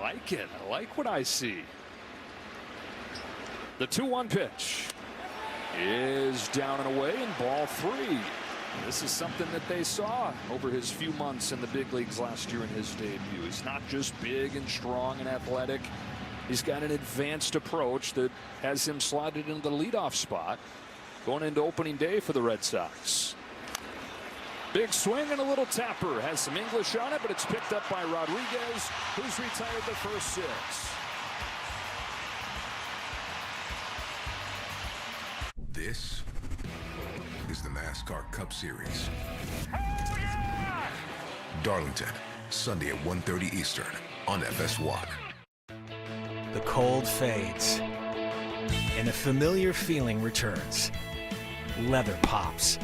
like it. I like what I see. The 2-1 pitch is down and away, and ball 3. This is something that they saw over his few months in the big leagues last year in his debut. He's not just big and strong and athletic. He's got an advanced approach that has him slotted into the leadoff spot going into opening day for the Red Sox. Big swing and a little tapper. Has some English on it, but it's picked up by Rodriguez, who's retired the first 6. This is the NASCAR Cup Series. Darlington, Sunday at 1:30 Eastern on FS1. The cold fades, and a familiar feeling returns. Leather pops,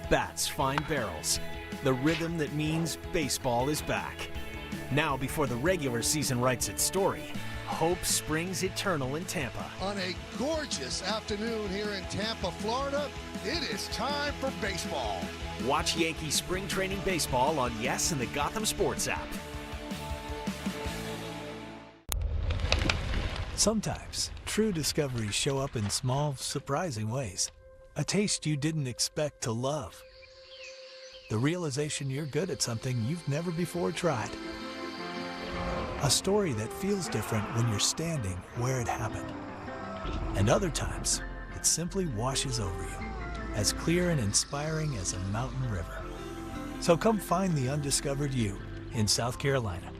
bats find barrels, the rhythm that means baseball is back. Now, before the regular season writes its story, hope springs eternal in Tampa. On a gorgeous afternoon here in Tampa, Florida, it is time for baseball. Watch Yankee spring training baseball on Yes and the Gotham Sports app. Sometimes, true discoveries show up in small, surprising ways. A taste you didn't expect to love. The realization you're good at something you've never before tried. A story that feels different when you're standing where it happened. And other times, it simply washes over you, as clear and inspiring as a mountain river. So come find the undiscovered you in South Carolina.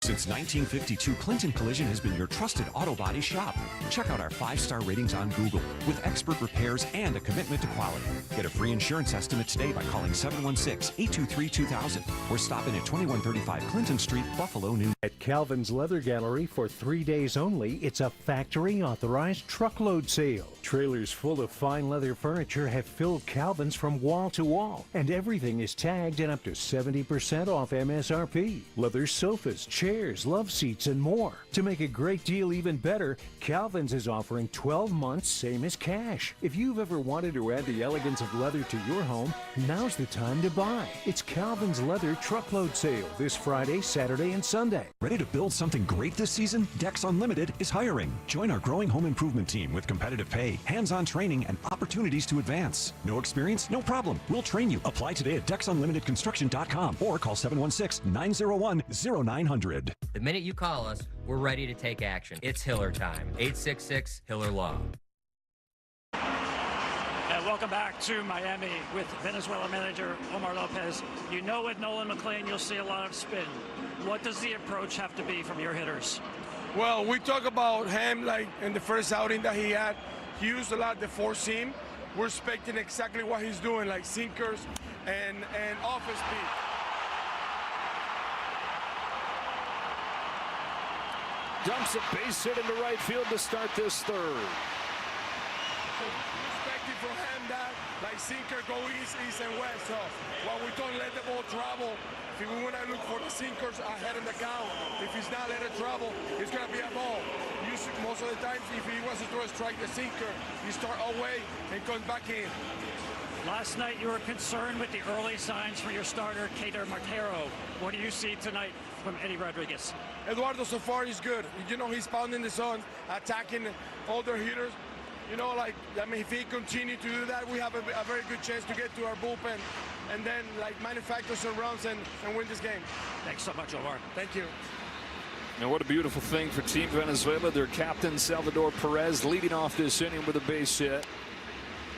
Since 1952, Clinton Collision has been your trusted auto body shop. Check out our 5-star ratings on Google with expert repairs and a commitment to quality. Get a free insurance estimate today by calling 716-823-2000 or stop in at 2135 Clinton Street, Buffalo, New York. At Calvin's Leather Gallery for 3 days only, it's a factory-authorized truckload sale. Trailers full of fine leather furniture have filled Calvin's from wall to wall, and everything is tagged and up to 70% off MSRP. Leather sofas, chairs, love seats, and more. To make a great deal even better, Calvin's is offering 12 months, same as cash. If you've ever wanted to add the elegance of leather to your home, now's the time to buy. It's Calvin's Leather Truckload Sale this Friday, Saturday, and Sunday. Ready to build something great this season? Dex Unlimited is hiring. Join our growing home improvement team with competitive pay, hands-on training, and opportunities to advance. No experience? No problem. We'll train you. Apply today at DexUnlimitedConstruction.com or call 716-901-0900. The minute you call us, we're ready to take action. It's Hiller time. 866-HILLER-LAW. And welcome back to Miami with Venezuela manager Omar Lopez. You know with Nolan McLean you'll see a lot of spin. What does the approach have to be from your hitters? Well, we talk about him like in the first outing that he had. He used a lot the four seam. We're expecting exactly what he's doing, like sinkers and off his speed. Dumps a base hit into right field to start this third. Expecting from him that like sinker go east, and west. So while we don't let the ball travel, if we want to look for the sinkers ahead in the count, if he's not let it travel, it's going to be a ball. Usually, most of the times, if he wants to throw a strike the sinker, he start away and comes back in. Last night you were concerned with the early signs for your starter, Kader Martero. What do you see tonight from Eddie Rodriguez? Eduardo so far is good. You know, he's pounding the zone, attacking all their hitters. You know, like, I mean, if he continue to do that, we have a very good chance to get to our bullpen and then, like, manufacture some runs and win this game. Thanks so much, Omar. Thank you. And what a beautiful thing for Team Venezuela. Their captain, Salvador Perez, leading off this inning with a base hit.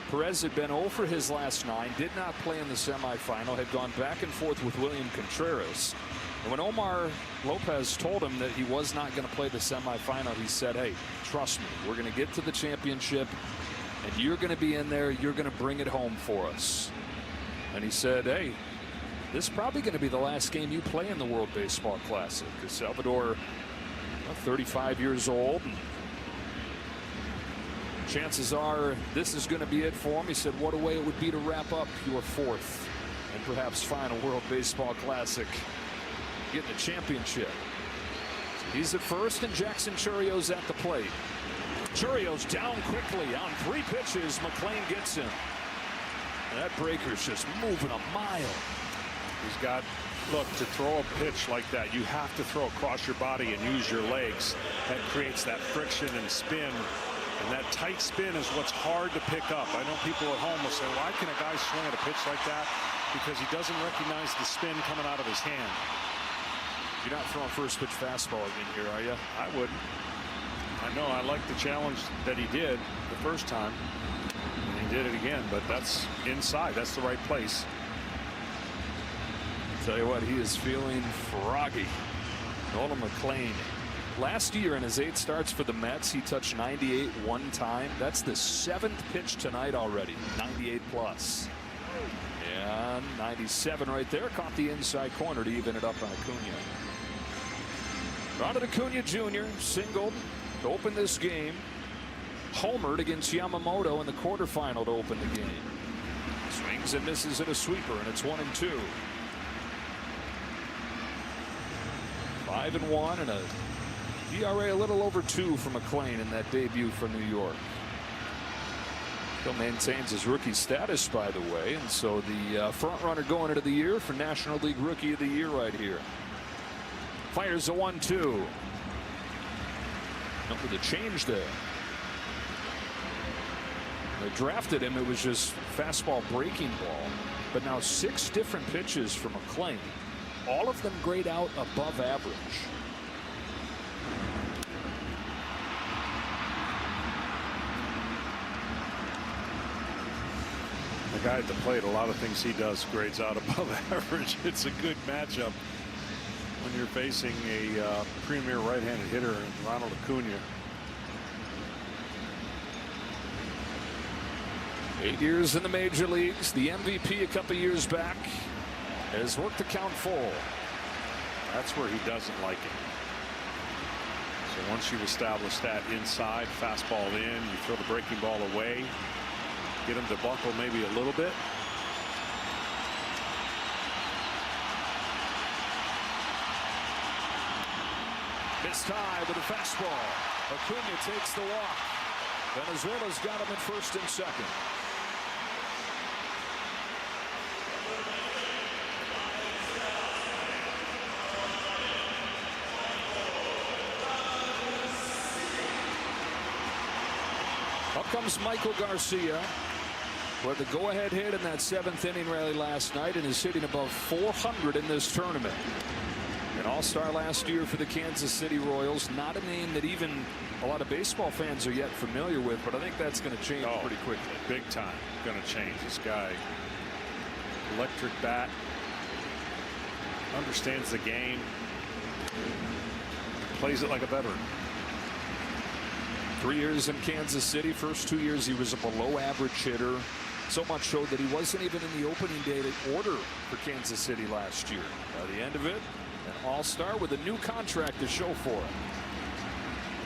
Perez had been 0 for his last 9, did not play in the semifinal, had gone back and forth with William Contreras. And when Omar Lopez told him that he was not going to play the semifinal, he said, hey, trust me, we're going to get to the championship, and you're going to be in there, you're going to bring it home for us. And he said, hey, this is probably going to be the last game you play in the World Baseball Classic, because Salvador, 35 years old, and chances are this is going to be it for him. He said, what a way it would be to wrap up your 4th and perhaps final World Baseball Classic, getting a championship. So he's at first, and Jackson Churrio's at the plate. Churrio's down quickly on 3 pitches. McLean gets him. And that breaker's just moving a mile. He's got Look, to throw a pitch like that, you have to throw across your body and use your legs. That creates that friction and spin. And that tight spin is what's hard to pick up. I know people at home will say, why can a guy swing at a pitch like that? Because he doesn't recognize the spin coming out of his hand. You're not throwing first pitch fastball again here, are you? I wouldn't. I know I like the challenge that he did the first time. And he did it again, but that's inside. That's the right place. Tell you what, he is feeling froggy. Nolan McLean. Last year in his 8 starts for the Mets, he touched 98 one time. That's the 7th pitch tonight already. 98 plus. And 97 right there. Caught the inside corner to even it up on Acuna. Ronald Acuna Jr. singled to open this game. Homered against Yamamoto in the quarterfinal to open the game. Swings and misses at a sweeper, and it's 1-2. 5-1 and a ERA a little over 2 for McLean in that debut for New York. Still maintains his rookie status, by the way, and so the front runner going into the year for National League Rookie of the Year right here. Fires a 1-2. Up with a change there. They drafted him. It was just fastball breaking ball, but now 6 different pitches from McLean. All of them grade out above average. The guy at the plate, a lot of things he does grades out above average. It's a good matchup when you're facing a premier right-handed hitter, Ronald Acuna. 8 years in the major leagues, the MVP a couple years back, has worked the count full. That's where he doesn't like it. So once you establish that inside, fastball in, you throw the breaking ball away, get him to buckle maybe a little bit. Missed high with a fastball. Acuna takes the walk. Venezuela's got him at first and second. Up comes Michael Garcia, who had the go-ahead hit in that 7th inning rally last night and is hitting above 400 in this tournament. An all-star last year for the Kansas City Royals. Not a name that even a lot of baseball fans are yet familiar with, but I think that's going to change pretty quickly. Big time going to change. This guy, electric bat, understands the game, plays it like a veteran. 3 years in Kansas City. First 2 years he was a below average hitter. So much so that he wasn't even in the opening day order for Kansas City last year. By the end of it, an all-star with a new contract to show for it.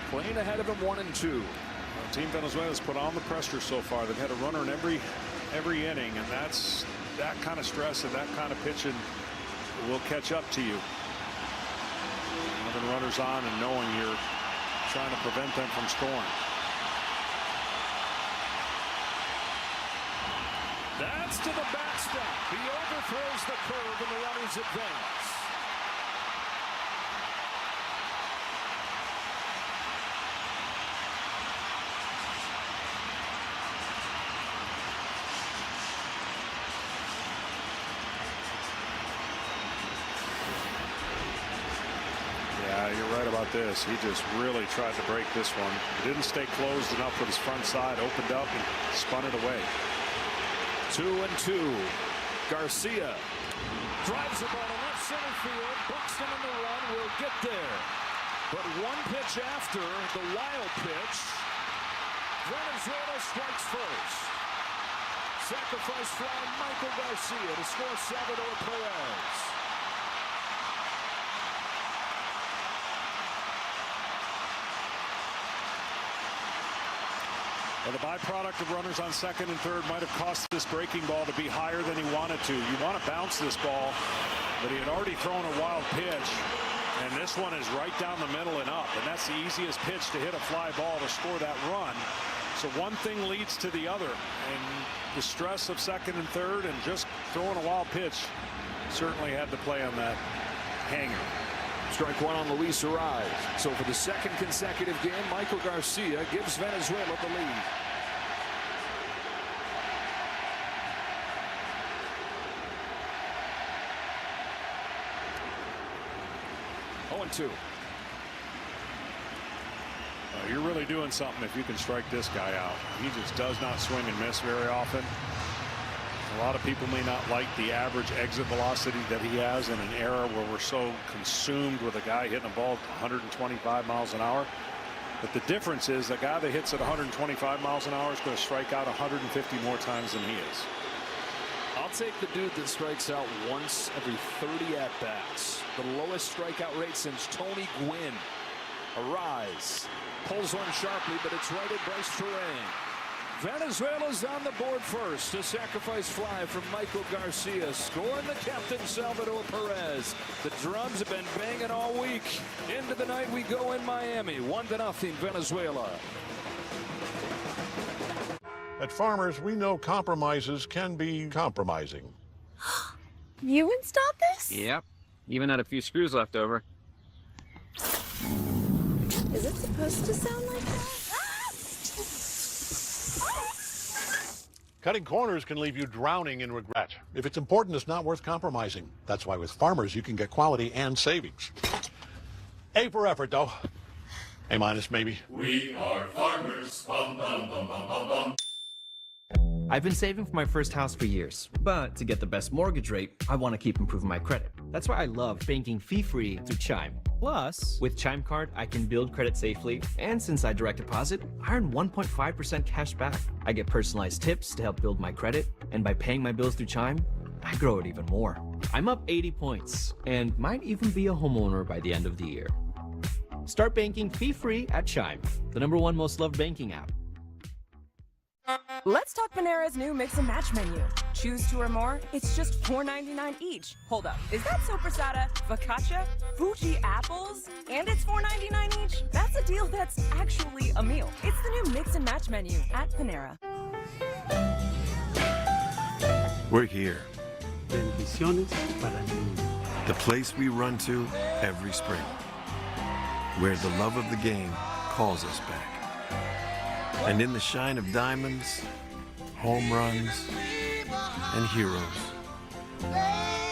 Playing ahead of him 1-2. Team Venezuela's put on the pressure so far. They've had a runner in every inning, and that's that kind of stress and that kind of pitching will catch up to you. Having runners on and knowing you're trying to prevent them from scoring. That's to the backstop. He overthrows the curve and the runners advance. You're right about this. He just really tried to break this one. He didn't stay closed enough with his front side, opened up and spun it away. 2-2. Garcia drives the ball to left center field. Buxton in the run will get there. But one pitch after the wild pitch, Venezuela strikes first. Sacrifice fly Michael Garcia to score Salvador Perez. Well, the byproduct of runners on second and third might have cost this breaking ball to be higher than he wanted to. You want to bounce this ball, but he had already thrown a wild pitch, and this one is right down the middle and up, and that's the easiest pitch to hit a fly ball to score that run. So one thing leads to the other, and the stress of second and third and just throwing a wild pitch certainly had to play on that hanger. Strike one on Luis Arise. So for the second consecutive game, Michael Garcia gives Venezuela the lead. Two. You're really doing something if you can strike this guy out. He just does not swing and miss very often. A lot of people may not like the average exit velocity that he has in an era where we're so consumed with a guy hitting a ball at 125 miles an hour. But the difference is a guy that hits at 125 miles an hour is going to strike out 150 more times than he is. I'll take the dude that strikes out once every 30 at-bats. The lowest strikeout rate since Tony Gwynn. Arise pulls one sharply, but it's right at Bryce Terang. Venezuela's on the board first. A sacrifice fly from Michael Garcia, scoring the captain Salvador Perez. The drums have been banging all week. Into the night we go in Miami. 1-0 Venezuela. At Farmers, we know compromises can be compromising. You installed this? Yep. Even had a few screws left over. Is it supposed to sound like that? Cutting corners can leave you drowning in regret. If it's important, it's not worth compromising. That's why with Farmers, you can get quality and savings. A for effort, though. A minus, maybe. We are farmers. Bum, bum, bum, bum, bum, bum. I've been saving for my first house for years, but to get the best mortgage rate, I want to keep improving my credit. That's why I love banking fee-free through Chime. Plus, with Chime Card, I can build credit safely, and since I direct deposit, I earn 1.5% cash back. I get personalized tips to help build my credit, and by paying my bills through Chime, I grow it even more. I'm up 80 points, and might even be a homeowner by the end of the year. Start banking fee-free at Chime, the #1 most loved banking app. Let's talk Panera's new Mix and Match menu. Choose 2 or more, it's just $4.99 each. Hold up, is that sopressata, focaccia, Fuji apples, and it's $4.99 each? That's a deal that's actually a meal. It's the new Mix and Match menu at Panera. We're here. The place we run to every spring, where the love of the game calls us back. And in the shine of diamonds, home runs, and heroes,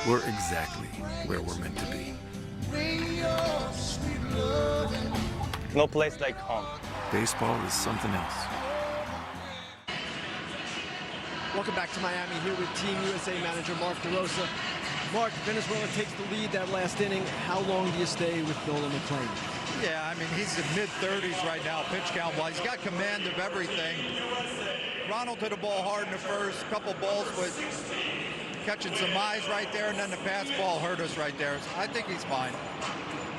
we're exactly where we're meant to be. No place like home. Baseball is something else. Welcome back to Miami, here with Team USA manager Mark DeRosa. Mark, Venezuela takes the lead that last inning. How long do you stay with Nolan McLean? Yeah, I mean, he's in mid-30s right now, pitch count-wise. He's got command of everything. Ronald hit the ball hard in the first, couple balls, but catching some eyes right there, and then the pass ball hurt us right there. So I think he's fine.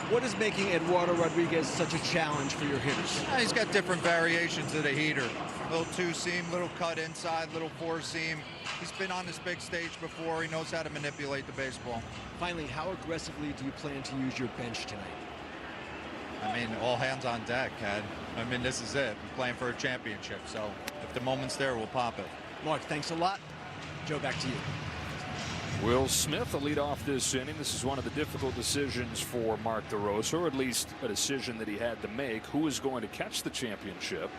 What is making Eduardo Rodriguez such a challenge for your hitters? He's got different variations of the heater. Little two-seam, little cut inside, little four-seam. He's been on this big stage before. He knows how to manipulate the baseball. Finally, how aggressively do you plan to use your bench tonight? I mean, all hands on deck, Ed. I mean, this is it. We're playing for a championship, so if the moment's there, we'll pop it. Mark, thanks a lot. Joe, back to you. Will Smith will lead off this inning. This is one of the difficult decisions for Mark DeRosa, or at least a decision that he had to make. Who is going to catch the championship?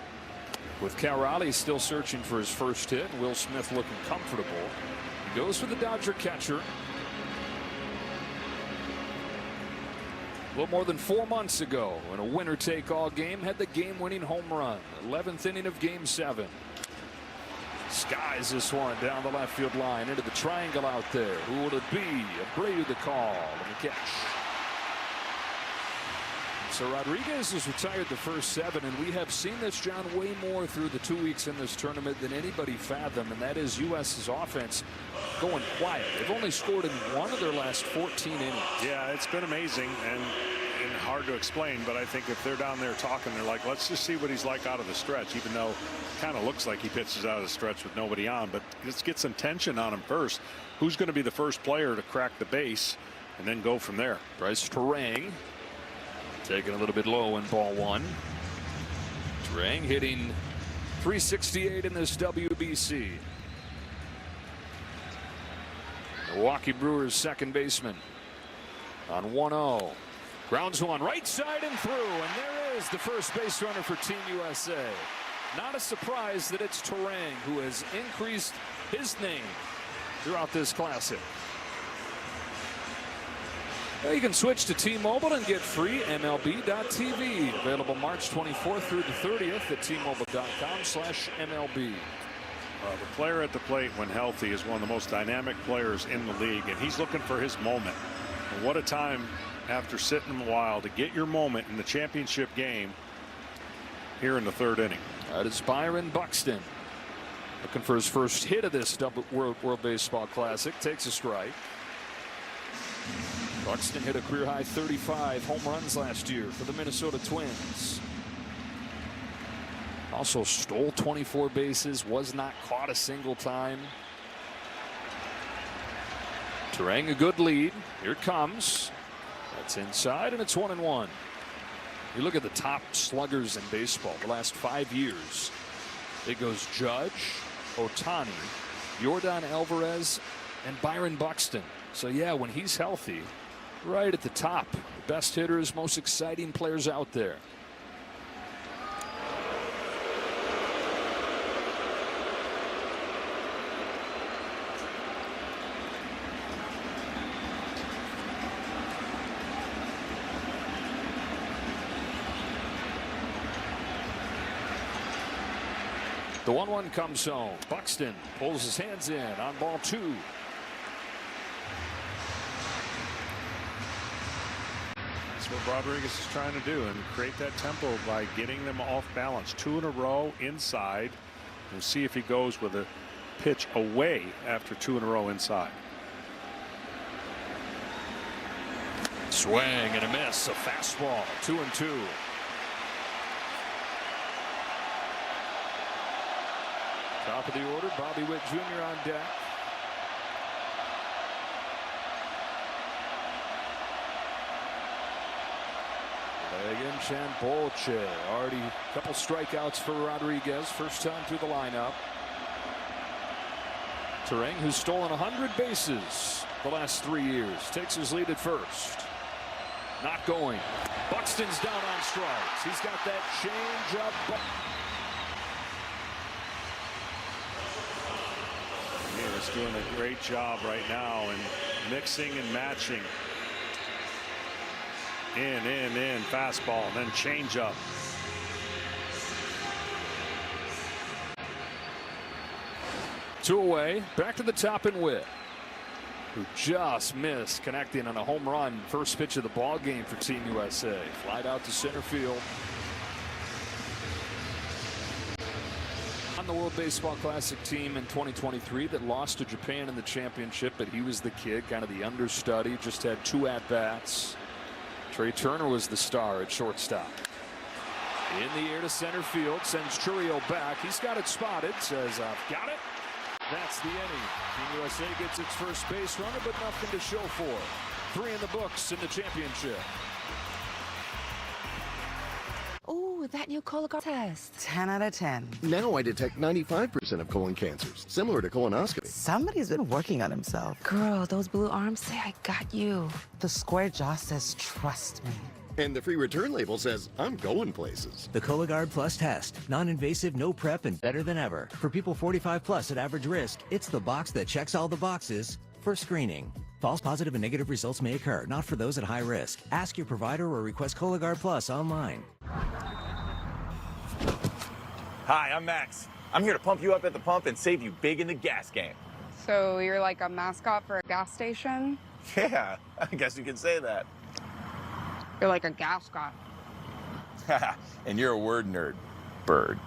With Cal Raleigh still searching for his first hit, and Will Smith looking comfortable. He goes for the Dodger catcher. A little more than 4 months ago, in a winner-take-all game, had the game-winning home run. 11th inning of Game 7. Skies this one down the left field line into the triangle out there. Who will it be? Abreu the call and the catch. So Rodriguez has retired the first 7, and we have seen this, John, way more through the 2 weeks in this tournament than anybody fathomed, and that is U.S.'s offense going quiet. They've only scored in 1 of their last 14 innings. Yeah, it's been amazing and hard to explain, but I think if they're down there talking, they're like, let's just see what he's like out of the stretch, even though it kind of looks like he pitches out of the stretch with nobody on. But let's get some tension on him first. Who's going to be the first player to crack the base and then go from there? Bryce Terang taking a little bit low in ball 1. Terang hitting .368 in this WBC. Milwaukee Brewers second baseman on 1-0. Grounds one, right side and through, and there is the first base runner for Team USA. Not a surprise that it's Turang who has increased his name throughout this classic. Well, you can switch to T-Mobile and get free MLB.TV. Available March 24th through the 30th at T-Mobile.com/MLB. The player at the plate, when healthy, is one of the most dynamic players in the league, and he's looking for his moment. And what a time after sitting a while to get your moment in the championship game here in the third inning. That is Byron Buxton. Looking for his first hit of this World Baseball Classic. Takes a strike. Buxton hit a career-high 35 home runs last year for the Minnesota Twins. Also stole 24 bases, was not caught a single time. Turang a good lead. Here it comes. That's inside, and it's 1-1. You look at the top sluggers in baseball the last 5 years. It goes Judge, Ohtani, Yordan Alvarez, and Byron Buxton. So yeah, when he's healthy, right at the top, the best hitters, most exciting players out there. The 1-1 comes home. Buxton pulls his hands in on ball 2. That's what Rodriguez is trying to do, and create that tempo by getting them off balance. 2 in a row inside. We'll see if he goes with a pitch away after 2 in a row inside. Swing and a miss. A fastball. 2-2. Top of the order, Bobby Witt Jr. on deck. Again, Chambolche. Already a couple strikeouts for Rodriguez. First time through the lineup. Turang, who's stolen 100 bases the last 3 years, takes his lead at first. Not going. Buxton's down on strikes. He's got that change up. He's doing a great job right now and mixing and matching. In, fastball, and then change up. Two away, back to the top and Witt, who just missed connecting on a home run. First pitch of the ball game for Team USA. Flied out to center field. On the World Baseball Classic team in 2023 that lost to Japan in the championship, but he was the kid, kind of the understudy, just had 2 at-bats. Trey Turner was the star at shortstop. In the air to center field, sends Churio back. He's got it spotted, says, I've got it. That's the inning. Team USA gets its first base runner, but nothing to show for. 3 in the books in the championship. Ooh, that new Cologuard test. 10 out of 10. Now I detect 95% of colon cancers, similar to colonoscopy. Somebody's been working on himself. Girl, those blue arms say I got you. The square jaw says, trust me. And the free return label says, I'm going places. The Cologuard Plus test. Non-invasive, no prep, and better than ever. For people 45 plus at average risk, it's the box that checks all the boxes for screening. False positive and negative results may occur, not for those at high risk. Ask your provider or request Cologuard Plus online. Hi, I'm Max. I'm here to pump you up at the pump and save you big in the gas game. So you're like a mascot for a gas station? Yeah, I guess you could say that. You're like a gas guy. And you're a word nerd, bird.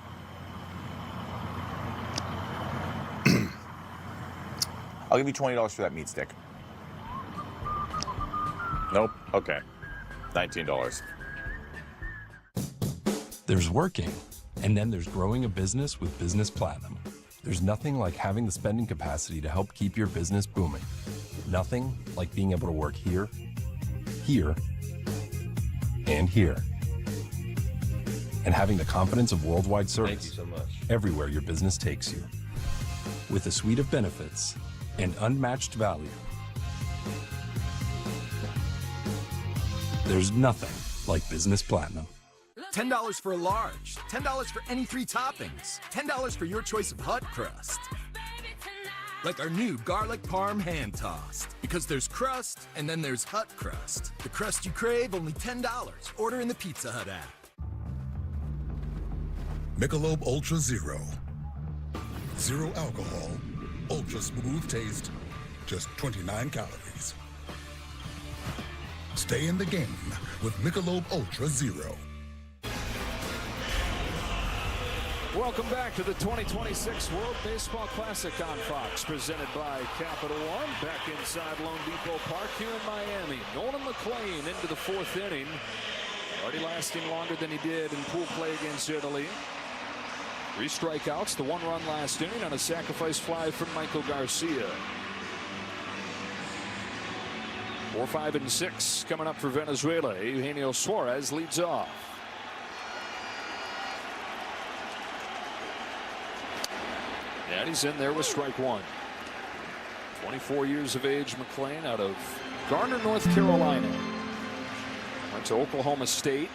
I'll give you $20 for that meat stick. Nope. Okay. $19. There's working, and then there's growing a business with Business Platinum. There's nothing like having the spending capacity to help keep your business booming. Nothing like being able to work here, here, and here. And having the confidence of worldwide service. Thank you so much. Everywhere your business takes you. With a suite of benefits and unmatched value, There's nothing like Business Platinum. $10 for a large, $10 for any 3 toppings, $10 for your choice of hot crust. Like our new garlic parm hand tossed. Because there's crust, and then there's hut crust. The crust you crave, only $10. Order in the Pizza Hut app. Michelob Ultra Zero. Zero alcohol, ultra smooth taste, just 29 calories. Stay in the game with Michelob Ultra Zero. Welcome back to the 2026 World Baseball Classic on Fox, presented by Capital One. Back inside Lone Depot Park here in Miami. Nolan McLean into the 4th inning. Already lasting longer than he did in pool play against Italy. 3 strikeouts, the 1 run last inning on a sacrifice fly from Michael Garcia. 4, 5, and 6 coming up for Venezuela. Eugenio Suarez leads off. And he's in there with strike 1. 24 years of age, McLean, out of Garner, North Carolina. Went to Oklahoma State.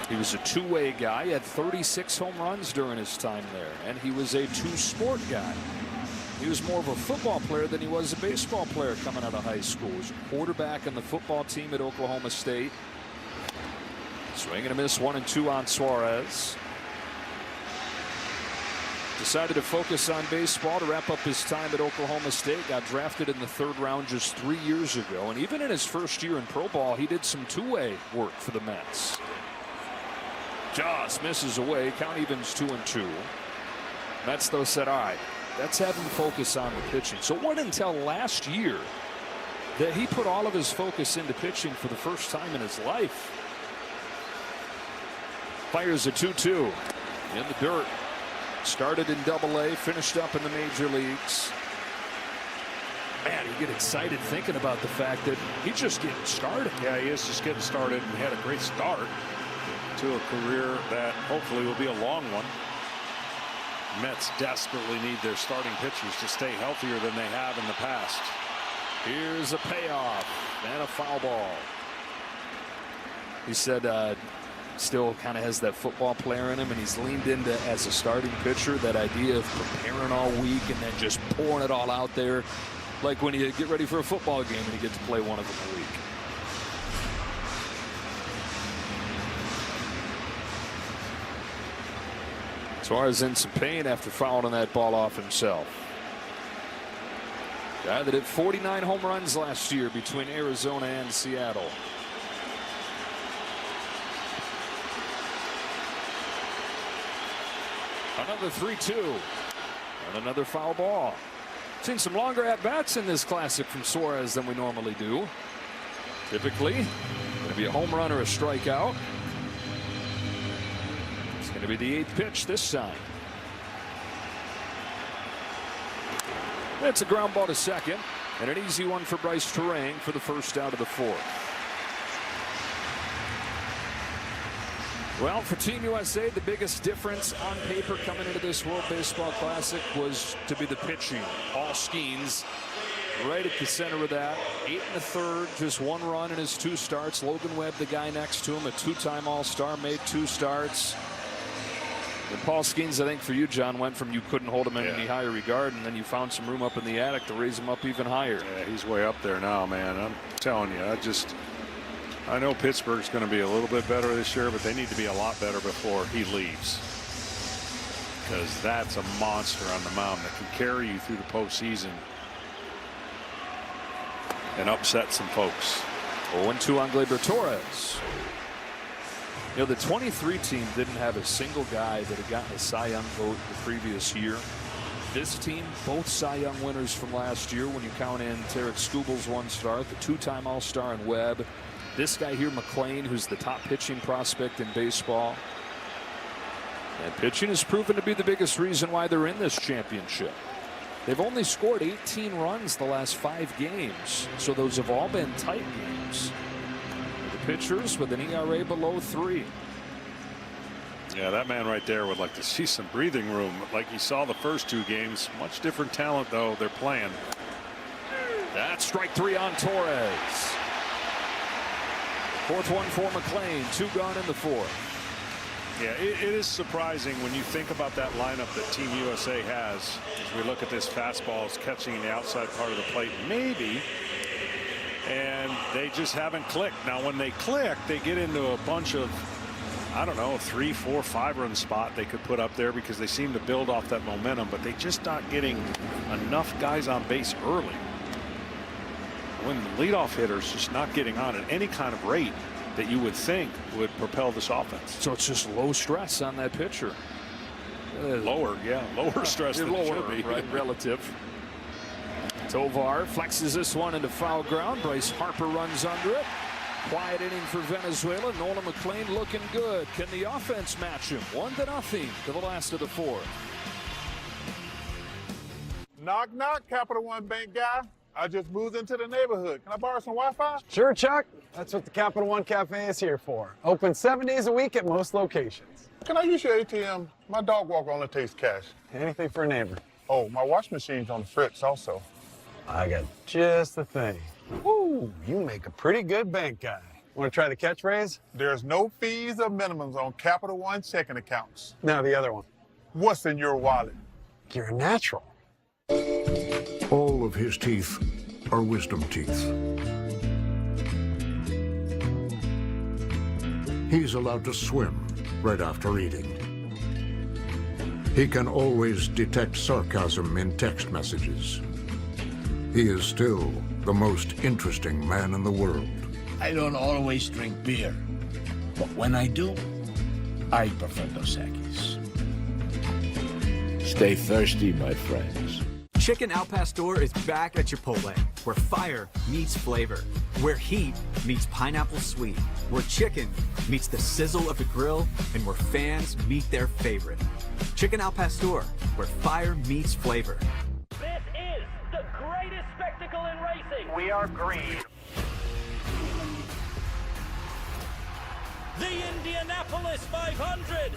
He was a two-way guy. He had 36 home runs during his time there, and he was a two-sport guy. He was more of a football player than he was a baseball player coming out of high school. He was a quarterback on the football team at Oklahoma State. Swing and a miss, 1-2 on Suarez. Decided to focus on baseball to wrap up his time at Oklahoma State. Got drafted in the 3rd round just 3 years ago. And even in his first year in pro ball, he did some two-way work for the Mets. Just misses away. Count evens 2-2. Mets, though, said, all right, let's have him focus on the pitching. So it wasn't until last year that he put all of his focus into pitching for the first time in his life. Fires a 2-2 in the dirt. Started in Double-A, finished up in the major leagues. Man, you get excited thinking about the fact that he's just getting started. Yeah, he is just getting started and had a great start to a career that hopefully will be a long one. Mets desperately need their starting pitchers to stay healthier than they have in the past. Here's a payoff and a foul ball. He said still kind of has that football player in him, and he's leaned into, as a starting pitcher, that idea of preparing all week and then just pouring it all out there, like when you get ready for a football game and you get to play one of them a week. Suarez in some pain after fouling that ball off himself. Guy that hit 49 home runs last year between Arizona and Seattle. Another 3-2 and another foul ball. Seen some longer at-bats in this classic from Suarez than we normally do. Typically, going to be a home run or a strikeout. It's going to be the 8th pitch this time. That's a ground ball to second, and an easy one for Bryce Terang for the first out of the 4th. Well, for Team USA, the biggest difference on paper coming into this World Baseball Classic was to be the pitching. Paul Skeens right at the center of that. 8 1/3, just 1 run in his 2 starts. Logan Webb, the guy next to him, a 2-time All-Star, made 2 starts. And Paul Skeens, I think for you, John, went from you couldn't hold him in any higher regard, and then you found some room up in the attic to raise him up even higher. Yeah, he's way up there now, man. I'm telling you, I know Pittsburgh's going to be a little bit better this year, but they need to be a lot better before he leaves. Because that's a monster on the mound that can carry you through the postseason and upset some folks. 0-2 on Gleyber Torres. You know, the 23 team didn't have a single guy that had gotten a Cy Young vote the previous year. This team, both Cy Young winners from last year when you count in Tarek Skubal's 1 start, the 2-time All-Star in Webb. This guy here, McLean, who's the top pitching prospect in baseball. And pitching has proven to be the biggest reason why they're in this championship. They've only scored 18 runs the last 5 games, so those have all been tight games. The pitchers with an ERA below 3. Yeah, that man right there would like to see some breathing room, like he saw the first 2 games. Much different talent, though, they're playing. That's strike 3 on Torres. Fourth one for McLean. 2 gone in the fourth. Yeah, it is surprising when you think about that lineup that Team USA has. As we look at this fastball, it's catching in the outside part of the plate, maybe, and they just haven't clicked. Now, when they click, they get into a bunch of, I don't know, 3, 4, 5 run spot they could put up there because they seem to build off that momentum, but they just not getting enough guys on base early. When the leadoff hitter's just not getting on at any kind of rate that you would think would propel this offense. So it's just low stress on that pitcher. Lower stress than it should be. Right, relative. Tovar flexes this one into foul ground. Bryce Harper runs under it. Quiet inning for Venezuela. Nolan McLean looking good. Can the offense match him? 1-0 to the last of the fourth. Knock, knock, Capital One Bank guy. I just moved into the neighborhood. Can I borrow some Wi-Fi? Sure, Chuck. That's what the Capital One Cafe is here for. Open 7 days a week at most locations. Can I use your ATM? My dog walker only takes cash. Anything for a neighbor. Oh, my wash machine's on the fritz also. I got just the thing. Woo, you make a pretty good bank guy. Want to try the catchphrase? There's no fees or minimums on Capital One checking accounts. Now the other one. What's in your wallet? You're a natural. All of his teeth are wisdom teeth. He's allowed to swim right after eating. He can always detect sarcasm in text messages. He is still the most interesting man in the world. I don't always drink beer, but when I do, I prefer Dos Equis. Stay thirsty, my friends. Chicken Al Pastor is back at Chipotle, where fire meets flavor, where heat meets pineapple sweet, where chicken meets the sizzle of the grill, and where fans meet their favorite. Chicken Al Pastor, where fire meets flavor. This is the greatest spectacle in racing. We are green. The Indianapolis 500.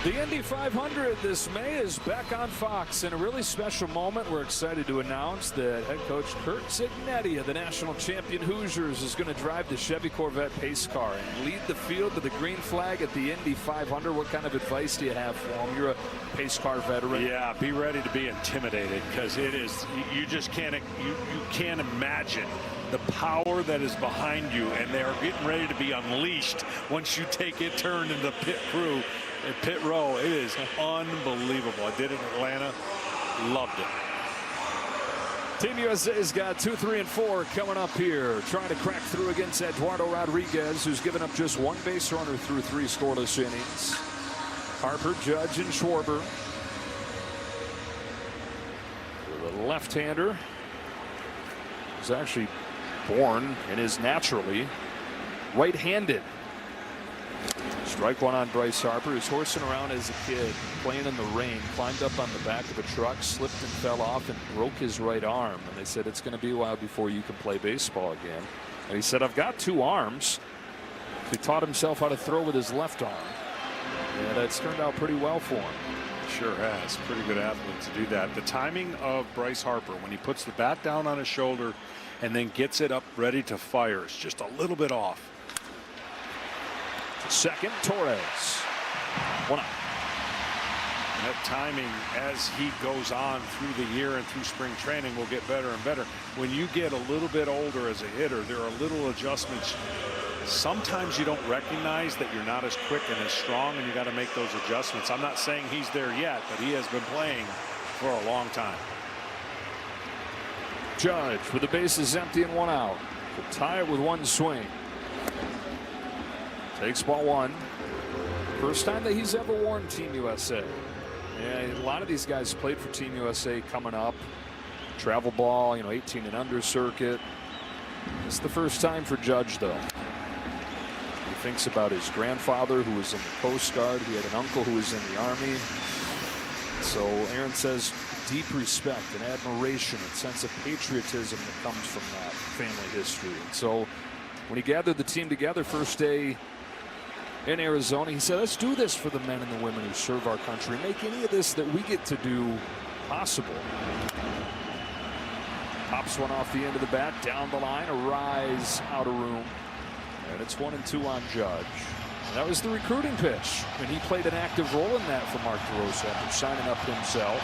The Indy 500 this May is back on Fox in a really special moment. We're excited to announce that head coach Curt Cignetti of the national champion Hoosiers is going to drive the Chevy Corvette pace car and lead the field to the green flag at the Indy 500. What kind of advice do you have for him? You're a pace car veteran. Yeah, be ready to be intimidated because it is, you just can't, you can't imagine the power that is behind you, and they are getting ready to be unleashed once you take it turned into pit crew. In pit row, it is unbelievable. I did it in Atlanta, loved it. Team USA's got 2, 3, and 4 coming up here, trying to crack through against Eduardo Rodriguez, who's given up just 1 base runner through 3 scoreless innings. Harper, Judge, and Schwarber. The left-hander is actually born and is naturally right-handed. Strike one on Bryce Harper, who's horsing around as a kid, playing in the rain, climbed up on the back of a truck, slipped and fell off and broke his right arm. And they said it's going to be a while before you can play baseball again. And he said, I've got 2 arms. He taught himself how to throw with his left arm. And it's turned out pretty well for him. Sure has. Pretty good athlete to do that. The timing of Bryce Harper when he puts the bat down on his shoulder and then gets it up ready to fire is just a little bit off. Second, Torres. 1 out. And that timing as he goes on through the year and through spring training will get better and better. When you get a little bit older as a hitter, there are little adjustments. Sometimes you don't recognize that you're not as quick and as strong, and you got to make those adjustments. I'm not saying he's there yet, but he has been playing for a long time. Judge with the bases empty and 1 out. Could tie it with 1 swing. Takes ball 1. First time that he's ever worn Team USA. Yeah, a lot of these guys played for Team USA coming up. Travel ball, 18 and under circuit. It's the first time for Judge, though. He thinks about his grandfather who was in the Coast Guard. He had an uncle who was in the Army. So Aaron says deep respect and admiration and sense of patriotism that comes from that family history. And so when he gathered the team together first day in Arizona, he said, let's do this for the men and the women who serve our country. Make any of this that we get to do possible. Pops one off the end of the bat, down the line, a rise out of room. And it's 1-2 on Judge. And that was the recruiting pitch. And he played an active role in that for Mark DeRosa after signing up himself.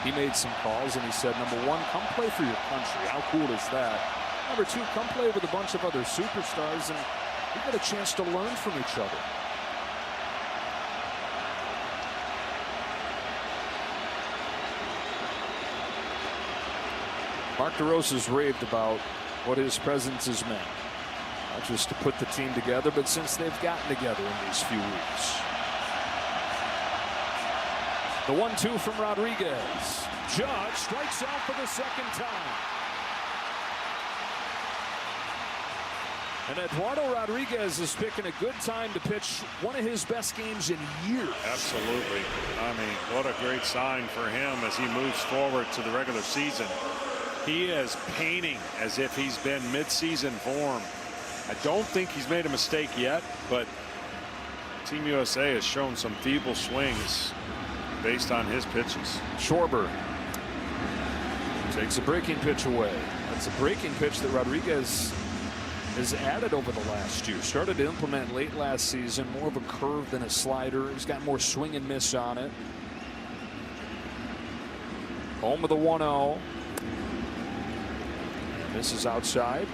He made some calls and he said, number one, come play for your country. How cool is that? Number two, come play with a bunch of other superstars and you get a chance to learn from each other. Mark DeRosa's raved about what his presence has meant. Not just to put the team together, but since they've gotten together in these few weeks. The 1-2 from Rodriguez. Judge strikes out for the second time. And Eduardo Rodriguez is picking a good time to pitch one of his best games in years. Absolutely. I mean, what a great sign for him as he moves forward to the regular season. He is painting as if he's been midseason form. I don't think he's made a mistake yet, but Team USA has shown some feeble swings based on his pitches. Schwarber takes a breaking pitch away. That's a breaking pitch that Rodriguez has added over the last year. Started to implement late last season, more of a curve than a slider. He's got more swing and miss on it. Home of the 1-0. Misses outside.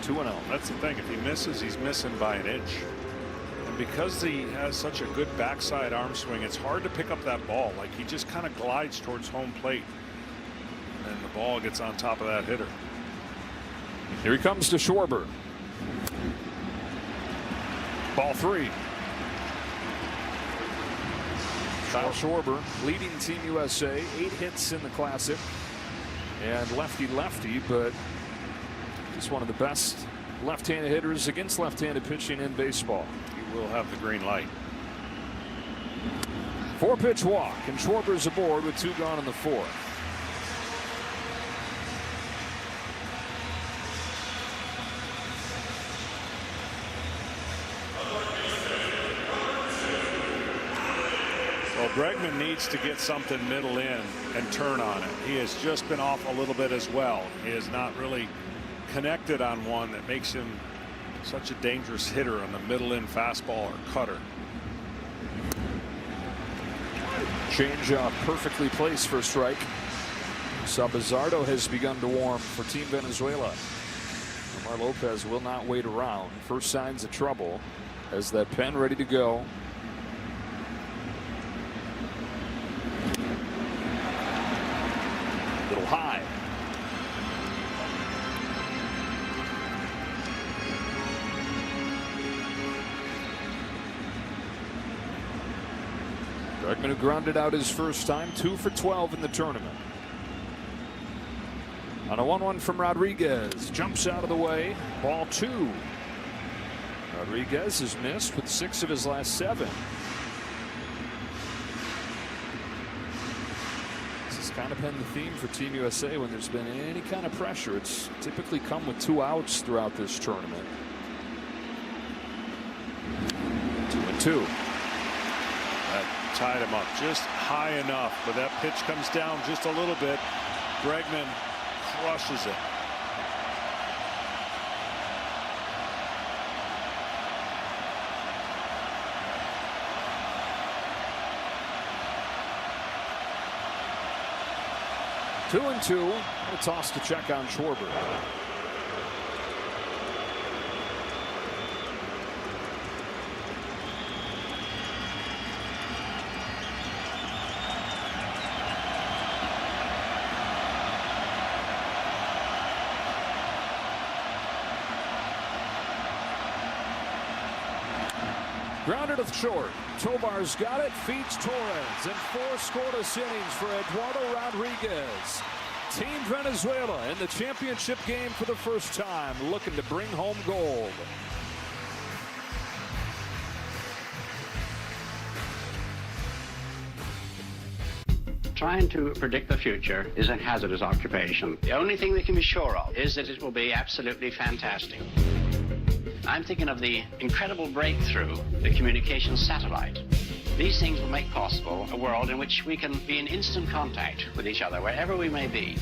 2-0. That's the thing. If he misses, he's missing by an inch. And because he has such a good backside arm swing, it's hard to pick up that ball. Like he just kind of glides towards home plate. And the ball gets on top of that hitter. Here he comes to Schwarber. Ball 3. Kyle Schwarber leading Team USA. 8 hits in the Classic. And lefty, but he's one of the best left-handed hitters against left-handed pitching in baseball. He will have the green light. 4-pitch walk, and Schwarber's aboard with 2 gone in the 4th. Well, Bregman needs to get something middle in and turn on it. He has just been off a little bit as well. He is not really connected on one that makes him such a dangerous hitter on the middle in fastball or cutter. Change perfectly placed for a strike. Sabazardo has begun to warm for Team Venezuela. Omar Lopez will not wait around. First signs of trouble as that pen ready to go. Little high. Bregman, who grounded out his first time, 2 for 12 in the tournament. On a 1-1 from Rodriguez, jumps out of the way. Ball 2. Rodriguez has missed with 6 of his last 7. This has kind of been the theme for Team USA when there's been any kind of pressure. It's typically come with 2 outs throughout this tournament. 2-2. That tied him up just high enough, but that pitch comes down just a little bit. Bregman crushes it. Two and 2. A toss to check on Schwarber. Grounded to short. Tovar's got it, feeds Torres, and 4 scoreless innings for Eduardo Rodriguez. Team Venezuela in the championship game for the first time, looking to bring home gold. Trying to predict the future is a hazardous occupation. The only thing we can be sure of is that it will be absolutely fantastic. I'm thinking of the incredible breakthrough, the communications satellite. These things will make possible a world in which we can be in instant contact with each other wherever we may be.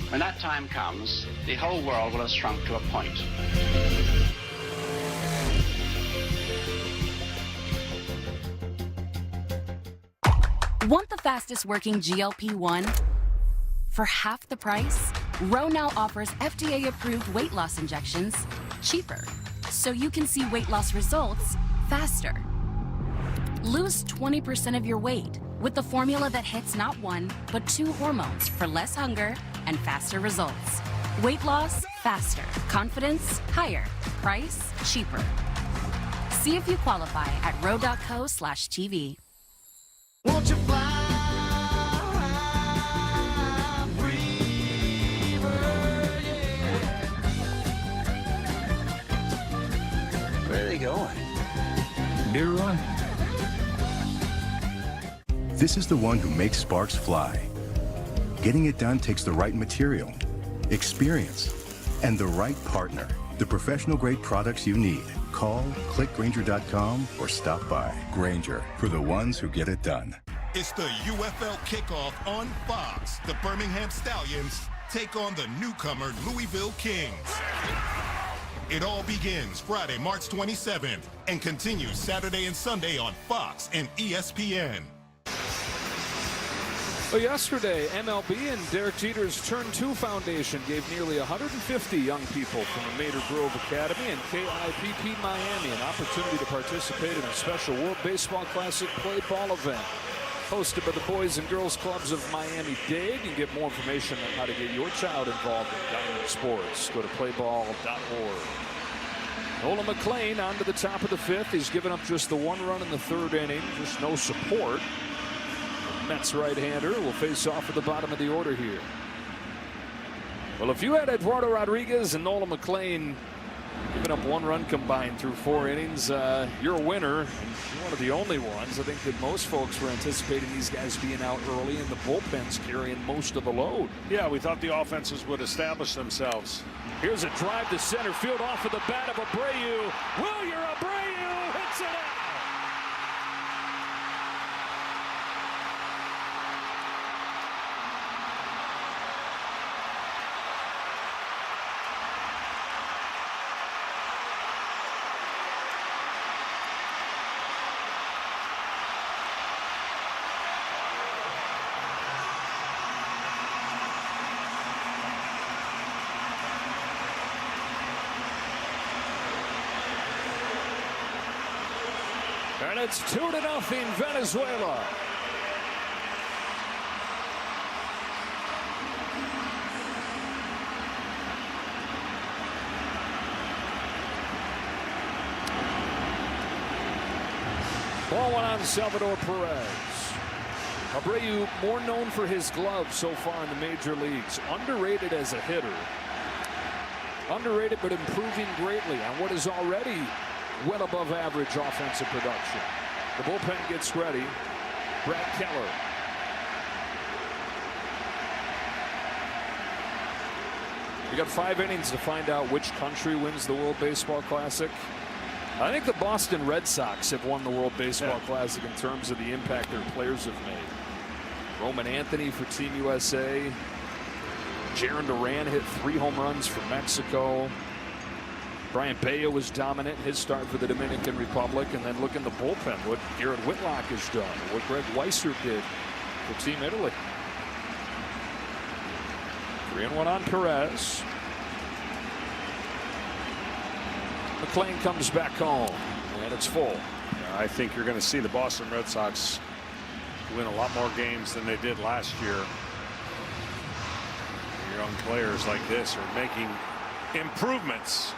When that time comes, the whole world will have shrunk to a point. Want the fastest working GLP-1 for half the price? Ro now offers FDA-approved weight loss injections cheaper, so you can see weight loss results faster. Lose 20% of your weight with the formula that hits not one, but 2 hormones for less hunger and faster results. Weight loss faster, confidence higher, price cheaper. See if you qualify at ro.co/TV. Won't you fly Where are they going? Beer run. This is the one who makes sparks fly. Getting it done takes the right material, experience, and the right partner. The professional-grade products you need. Call, click Grainger.com, or stop by. Grainger, for the ones who get it done. It's the UFL kickoff on Fox. The Birmingham Stallions take on the newcomer Louisville Kings. It all begins Friday, March 27th, and continues Saturday and Sunday on Fox and ESPN. Well, yesterday, MLB and Derek Jeter's Turn 2 Foundation gave nearly 150 young people from the Mater Grove Academy and KIPP Miami an opportunity to participate in a special World Baseball Classic play ball event hosted by the Boys and Girls Clubs of Miami-Dade. You can get more information on how to get your child involved in Diamond Sports. Go to playball.org. Nolan McLean on to the top of the 5th. He's given up just the 1 run in the 3rd inning. Just no support. Mets right-hander will face off at the bottom of the order here. Well, if you had Eduardo Rodriguez and Nolan McLean giving up 1 run combined through 4 innings, you're a winner. And you're one of the only ones. I think that most folks were anticipating these guys being out early and the bullpens carrying most of the load. Yeah, we thought the offenses would establish themselves. Here's a drive to center field off of the bat of Abreu. Wilyer Abreu hits it out. And it's 2-0 Venezuela. Ball went on Salvador Perez. Abreu, more known for his gloves so far in the major leagues. Underrated as a hitter. Underrated but improving greatly on what is already well above average offensive production. The bullpen gets ready. Brad Keller. We got 5 innings to find out which country wins the World Baseball Classic. I think the Boston Red Sox have won the World Baseball Classic in terms of the impact their players have made. Roman Anthony for Team USA. Jaron Duran hit 3 home runs for Mexico. Brian Bayo was dominant in his start for the Dominican Republic. And then look in the bullpen, what Garrett Whitlock has done, what Greg Weissert did for Team Italy. 3-1 on Perez. McLean comes back home, and it's full. I think you're going to see the Boston Red Sox win a lot more games than they did last year. Young players like this are making improvements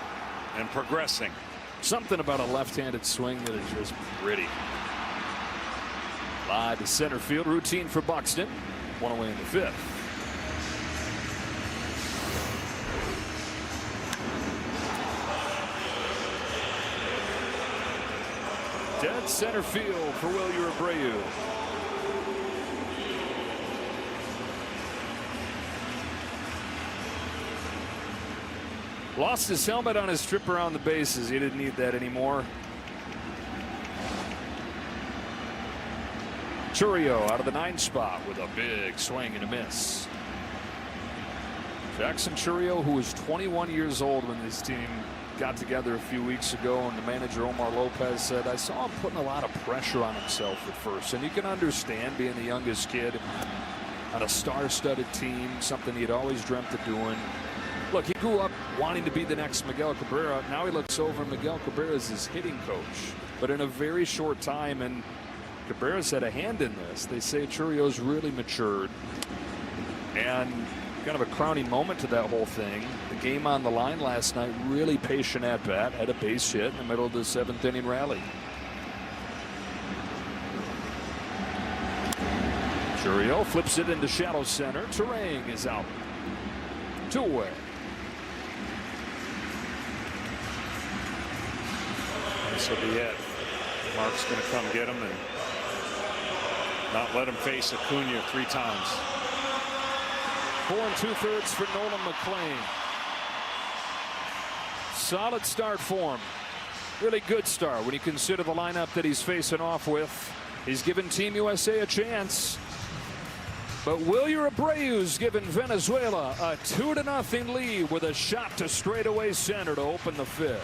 and progressing. Something about a left-handed swing that is just pretty. Live to center field, routine for Buxton. 1 away in the 5th. Dead center field for Wilyer Abreu. Lost his helmet on his trip around the bases. He didn't need that anymore. Chourio out of the 9 spot with a big swing and a miss. Jackson Chourio, who was 21 years old when this team got together a few weeks ago, and the manager Omar Lopez said, I saw him putting a lot of pressure on himself at first, and you can understand being the youngest kid on a star-studded team, something he'd always dreamt of doing. Look, he grew up wanting to be the next Miguel Cabrera. Now he looks over and Miguel Cabrera is his hitting coach, but in a very short time, and Cabrera's had a hand in this. They say Chourio's really matured, and kind of a crowning moment to that whole thing. The game on the line last night, really patient at bat, had a base hit in the middle of the 7th inning rally. Chourio flips it into shallow center. Terang is out. 2 away. This will be it. Mark's going to come get him and not let him face Acuna 3 times. 4 2/3 for Nolan McLean. Solid start for him. Really good start when you consider the lineup that he's facing off with. He's given Team USA a chance. But Wilyer Abreu's given Venezuela a 2-0 lead with a shot to straightaway center to open the 5th.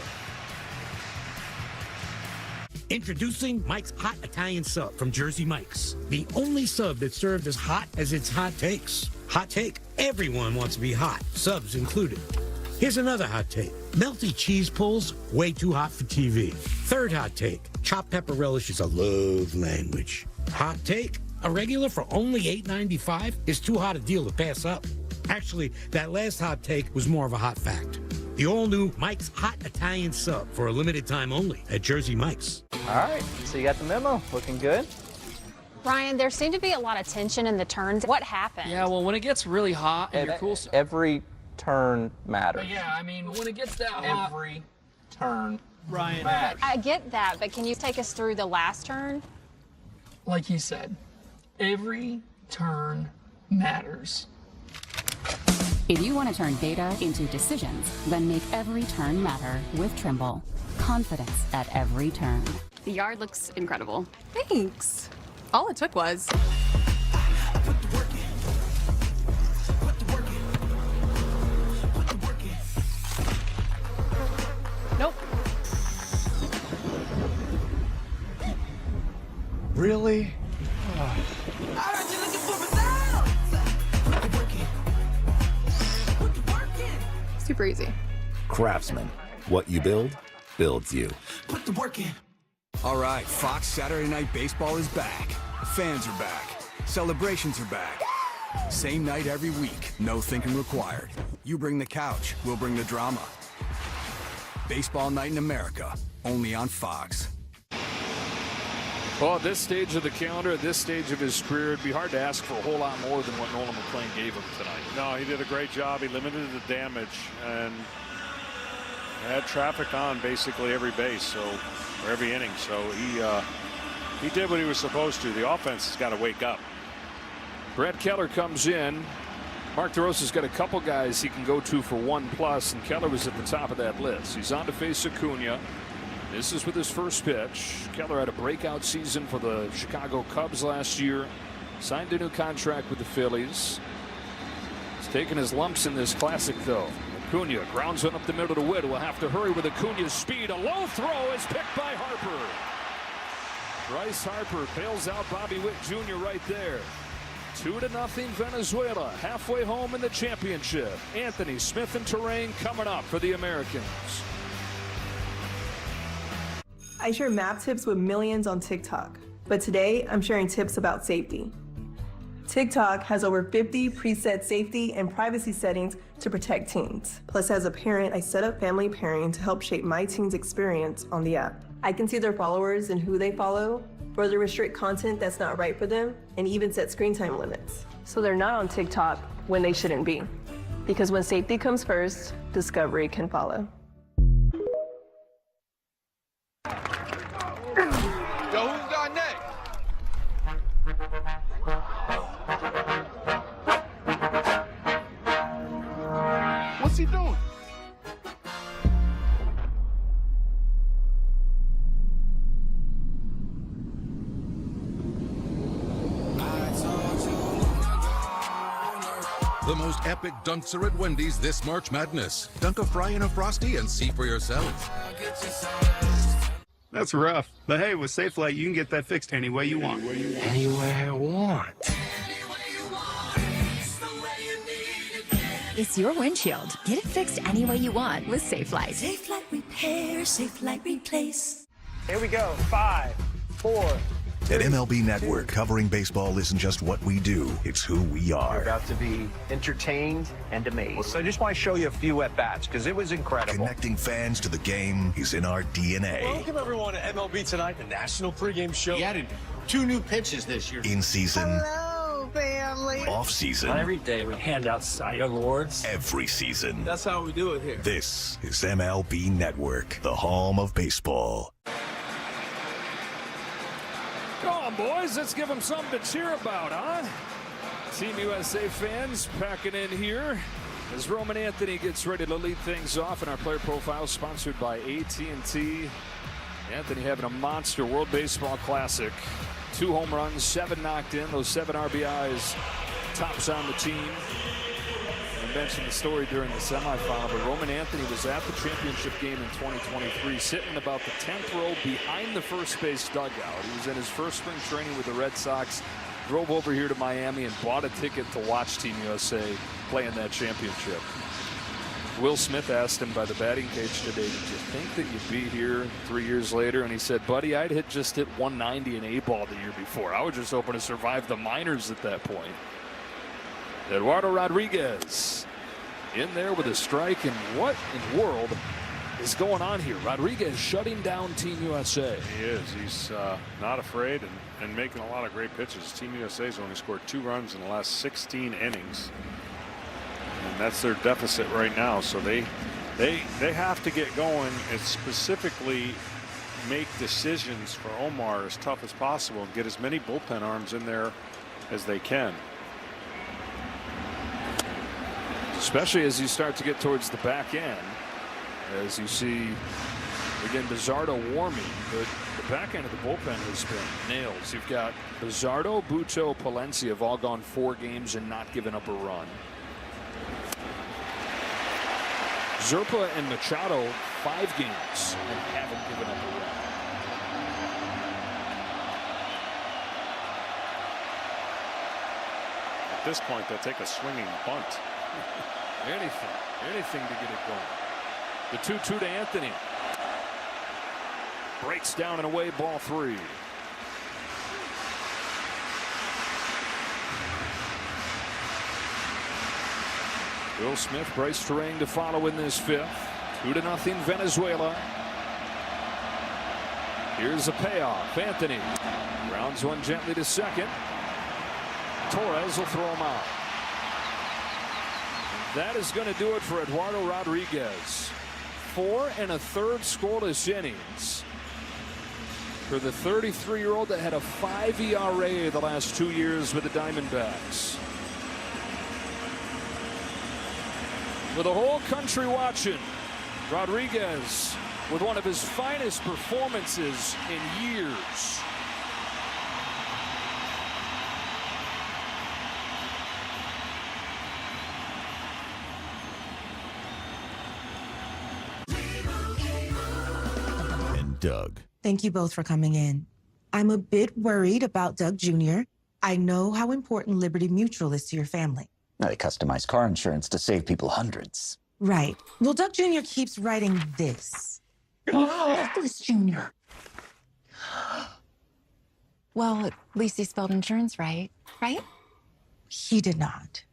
Introducing Mike's Hot Italian Sub from Jersey Mike's. The only sub that's served as hot as its hot takes. Hot take, everyone wants to be hot, subs included. Here's another hot take. Melty cheese pulls, way too hot for TV. Third hot take, chopped pepper relish is a love language. Hot take, a regular for only $8.95 is too hot a deal to pass up. Actually, that last hot take was more of a hot fact. The all-new Mike's Hot Italian Sub for a limited time only at Jersey Mike's. All right, so you got the memo. Looking good. Ryan, there seemed to be a lot of tension in the turns. What happened? Yeah, well, when it gets really hot and you're cool. Every turn matters. Yeah, I mean, when it gets that hot. Every turn Ryan matters. I get that, but can you take us through the last turn? Like he said, every turn matters. If you want to turn data into decisions, then make every turn matter with Trimble. Confidence at every turn. The yard looks incredible. Thanks. All it took was... Nope. Really? Super easy. Craftsman. What you build, builds you. Put the work in. All right, Fox Saturday Night Baseball is back. The fans are back. Celebrations are back. Same night every week. No thinking required. You bring the couch, we'll bring the drama. Baseball Night in America, only on Fox. Well, at this stage of the calendar, at this stage of his career, it'd be hard to ask for a whole lot more than what Nolan McLean gave him tonight. No, he did a great job. He limited the damage and had traffic on basically every base, or every inning. So he did what he was supposed to. The offense has got to wake up. Brett Keller comes in. Mark DeRosa's got a couple guys he can go to for 1+, and Keller was at the top of that list. He's on to face Acuna. This is with his first pitch. Keller had a breakout season for the Chicago Cubs last year. Signed a new contract with the Phillies. He's taking his lumps in this classic, though. Acuna grounds one up the middle to Witt. Will have to hurry with Acuna's speed. A low throw is picked by Harper. Bryce Harper bails out Bobby Witt Jr. right there. 2-0 Venezuela. Halfway home in the championship. Anthony Smith and Terang coming up for the Americans. I share map tips with millions on TikTok, but today I'm sharing tips about safety. TikTok has over 50 preset safety and privacy settings to protect teens. Plus, as a parent, I set up family pairing to help shape my teen's experience on the app. I can see their followers and who they follow, further restrict content that's not right for them, and even set screen time limits. So they're not on TikTok when they shouldn't be. Because when safety comes first, discovery can follow. Yo, who's got next? What's he doing? The most epic dunks are at Wendy's this March Madness. Dunk a fry in a Frosty and see for yourself. That's rough. But hey, with SafeLight, you can get that fixed any way you want. Any way I want. It's your windshield. Get it fixed any way you want with SafeLight. SafeLight Repair, SafeLight Replace. Here we go. 5, 4. At MLB Network, covering baseball isn't just what we do, it's who we are. You're about to be entertained and amazed. So I just want to show you a few at-bats, because it was incredible. Connecting fans to the game is in our DNA. Welcome, everyone, to MLB Tonight, the national pregame show. We added 2 new pitches this year. In season. Hello, family. Off season. Every day we hand out Cy Young awards. Every season. That's how we do it here. This is MLB Network, the home of baseball. Come on, boys, let's give them something to cheer about, huh? Team USA fans packing in here as Roman Anthony gets ready to lead things off in our player profile, sponsored by AT&T. Anthony having a monster World Baseball Classic. 2 home runs, 7 knocked in, those 7 RBIs, tops on the team. I mentioned the story during the semifinal, but Roman Anthony was at the championship game in 2023, sitting about the 10th row behind the first base dugout. He was in his first spring training with the Red Sox, drove over here to Miami and bought a ticket to watch Team USA play in that championship. Will Smith asked him by the batting cage today, did you think that you'd be here 3 years later? And he said, buddy, I'd just hit 190 in A-ball the year before. I was just hoping to survive the minors at that point. Eduardo Rodriguez in there with a strike, and what in the world is going on here? Rodriguez shutting down Team USA. He is. He's not afraid and making a lot of great pitches. Team USA's only scored 2 runs in the last 16 innings, and that's their deficit right now. So they have to get going and specifically make decisions for Omar as tough as possible and get as many bullpen arms in there as they can. Especially as you start to get towards the back end, as you see again Bizzardo warming, but the back end of the bullpen has been nails. You've got Bizzardo, Bucho, Palencia have all gone 4 games and not given up a run. Zerpa and Machado 5 games and haven't given up a run. At this point, they'll take a swinging bunt. Anything to get it going. The 2-2 to Anthony. Breaks down and away, ball 3. Will Smith, Bryce Terang to follow in this 5th. 2-0 Venezuela. Here's a payoff. Anthony rounds one gently to second. Torres will throw him out. That is going to do it for Eduardo Rodriguez. 4 1/3 scoreless innings for the 33-year-old that had a 5 ERA the last 2 years with the Diamondbacks. With the whole country watching, Rodriguez with one of his finest performances in years. Doug. Thank you both for coming in. I'm a bit worried about Doug Jr. I know how important Liberty Mutual is to your family. They customize car insurance to save people hundreds. Right. Well, Doug Jr. keeps writing this. This Junior. Well, at least he spelled insurance right, right? He did not.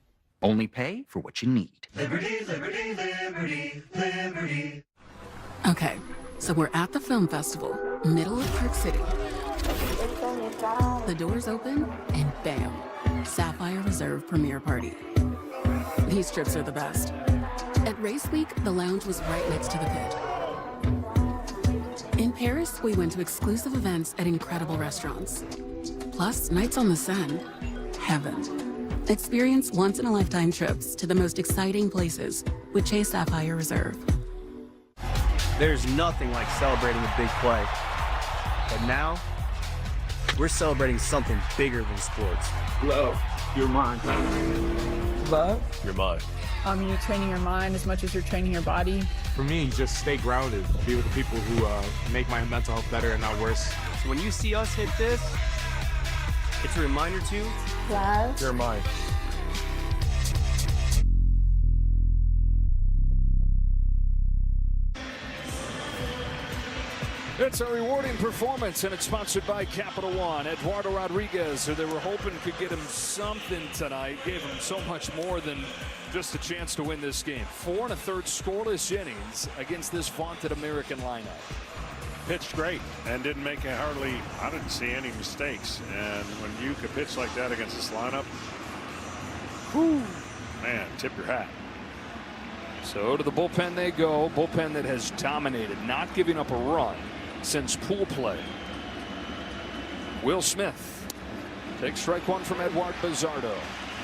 Only pay for what you need. Liberty, liberty, liberty, liberty. Okay, so we're at the film festival, middle of Park City. The doors open, and bam, Sapphire Reserve premiere party. These trips are the best. At Race Week, the lounge was right next to the pit. In Paris, we went to exclusive events at incredible restaurants. Plus, nights on the Seine, heaven. Experience once-in-a-lifetime trips to the most exciting places with Chase Sapphire Reserve. There's nothing like celebrating a big play. But now, we're celebrating something bigger than sports. Love, your mind. Love. Your mind. You're training your mind as much as you're training your body. For me, just stay grounded. Be with the people who make my mental health better and not worse. So when you see us hit this, it's a reminder to love your mind. It's a rewarding performance, and it's sponsored by Capital One. Eduardo Rodriguez, who they were hoping could get him something tonight, gave him so much more than just a chance to win this game. 4 1/3 scoreless innings against this vaunted American lineup. Pitched great and didn't make I didn't see any mistakes. And when you could pitch like that against this lineup, whew, man, tip your hat. So to the bullpen they go. Bullpen that has dominated, not giving up a run since pool play. Will Smith takes strike one from Eduardo Bizardo.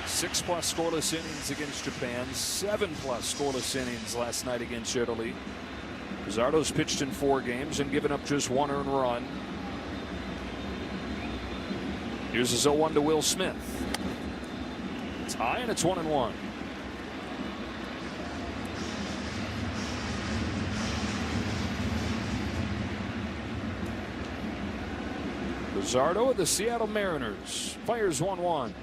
6+ scoreless innings against Japan. 7+ scoreless innings last night against Italy. Bizardo's pitched in 4 games and given up just 1 earned run. Here's his 0-1 to Will Smith. It's high and it's 1-1. Bizardo of the Seattle Mariners fires 1-1.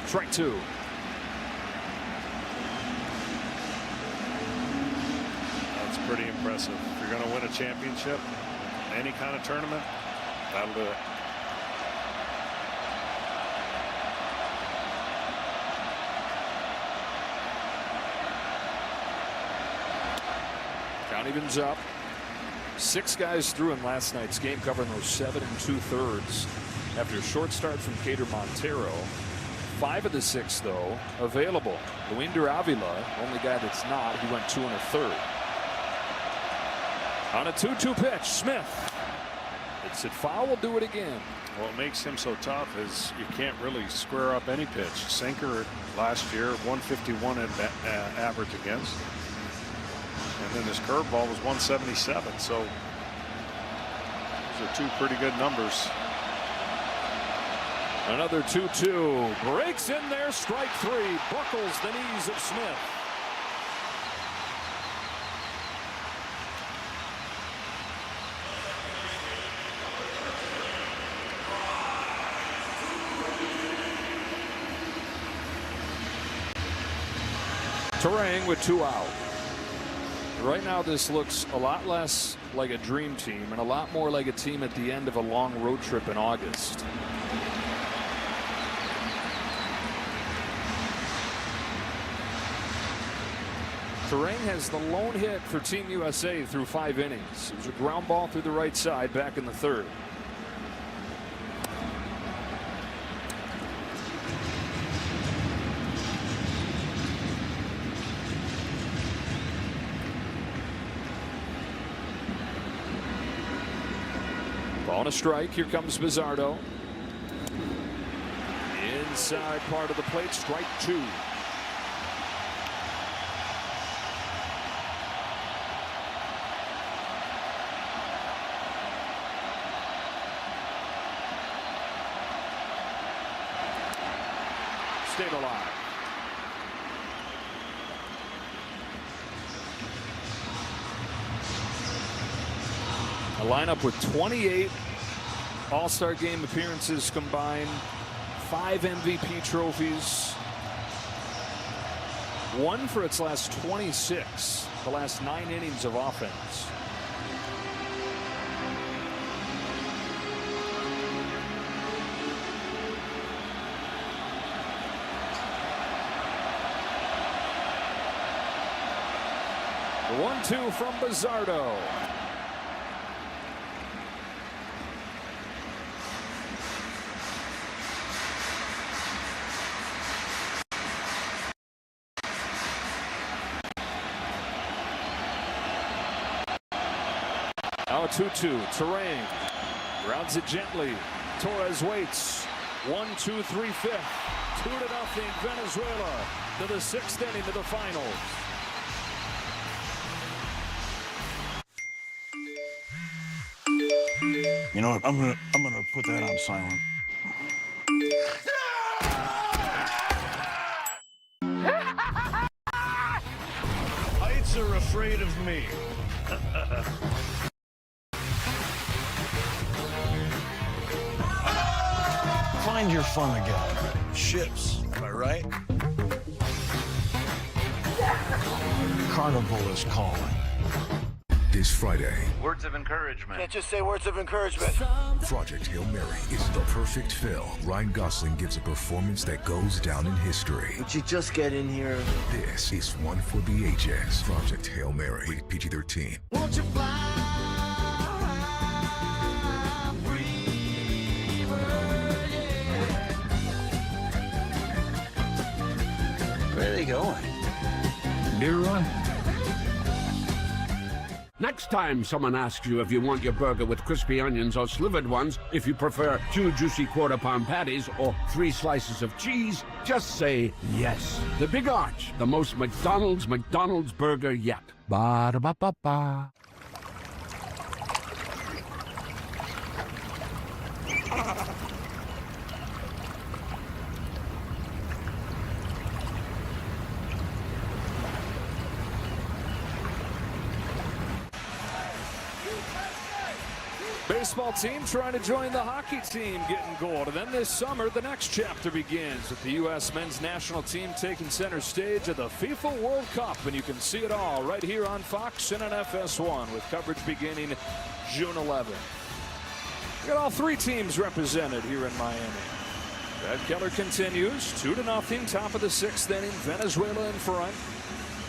Strike 2. That's pretty impressive. If you're going to win a championship, any kind of tournament, that'll do it. Count evens up. 6 guys through in last night's game, covering those 7 2/3 after a short start from Cater Montero. 5 of the 6, though, available. Luinder Avila, only guy that's not. He went 2 1/3. On a 2-2 pitch, Smith. It's at foul. Will do it again. What makes him so tough is you can't really square up any pitch. Sinker last year, 151 at average against. And then his curveball was 177. So those are 2 pretty good numbers. Another 2-2. Breaks in there. Strike 3. Buckles the knees of Smith. Terang with 2 out. Right now this looks a lot less like a dream team and a lot more like a team at the end of a long road trip in August. Terang has the lone hit for Team USA through 5 innings. It was a ground ball through the right side back in the 3rd. On a strike, here comes Bizardo. Inside part of the plate, strike 2. Stayed alive. A lineup with 28 All-Star Game appearances combined, 5 MVP trophies, 1 for its last 26, the last 9 innings of offense. The 1-2 from Bizardo. Now a 2-2. Terang grounds it gently. Torres waits. 1-2-3 fifth. 2-0 Venezuela to the 6th inning of the finals. You know what? I'm gonna put that on silent. Ships are afraid of me. Find your fun again. Ships, am I right? Carnival is calling. This Friday, Words of encouragement. Can't just say words of encouragement. Project Hail Mary is the perfect film. Ryan Gosling gives a performance that goes down in history. Would you just get in here? This is one for the ages. Project Hail Mary, rated PG-13. Won't you fly? Where are they going? Beer run? Next time someone asks you if you want your burger with crispy onions or slivered ones, if you prefer 2 juicy quarter-pound patties or 3 slices of cheese, just say yes. The Big Arch, the most McDonald's burger yet. Ba-da-ba-ba-ba. Baseball team trying to join the hockey team, getting gold. And then this summer, the next chapter begins with the U.S. men's national team taking center stage at the FIFA World Cup. And you can see it all right here on Fox and on FS1 with coverage beginning June 11th. We got all 3 teams represented here in Miami. Brad Keller continues 2-0, top of the 6th inning. Venezuela in front.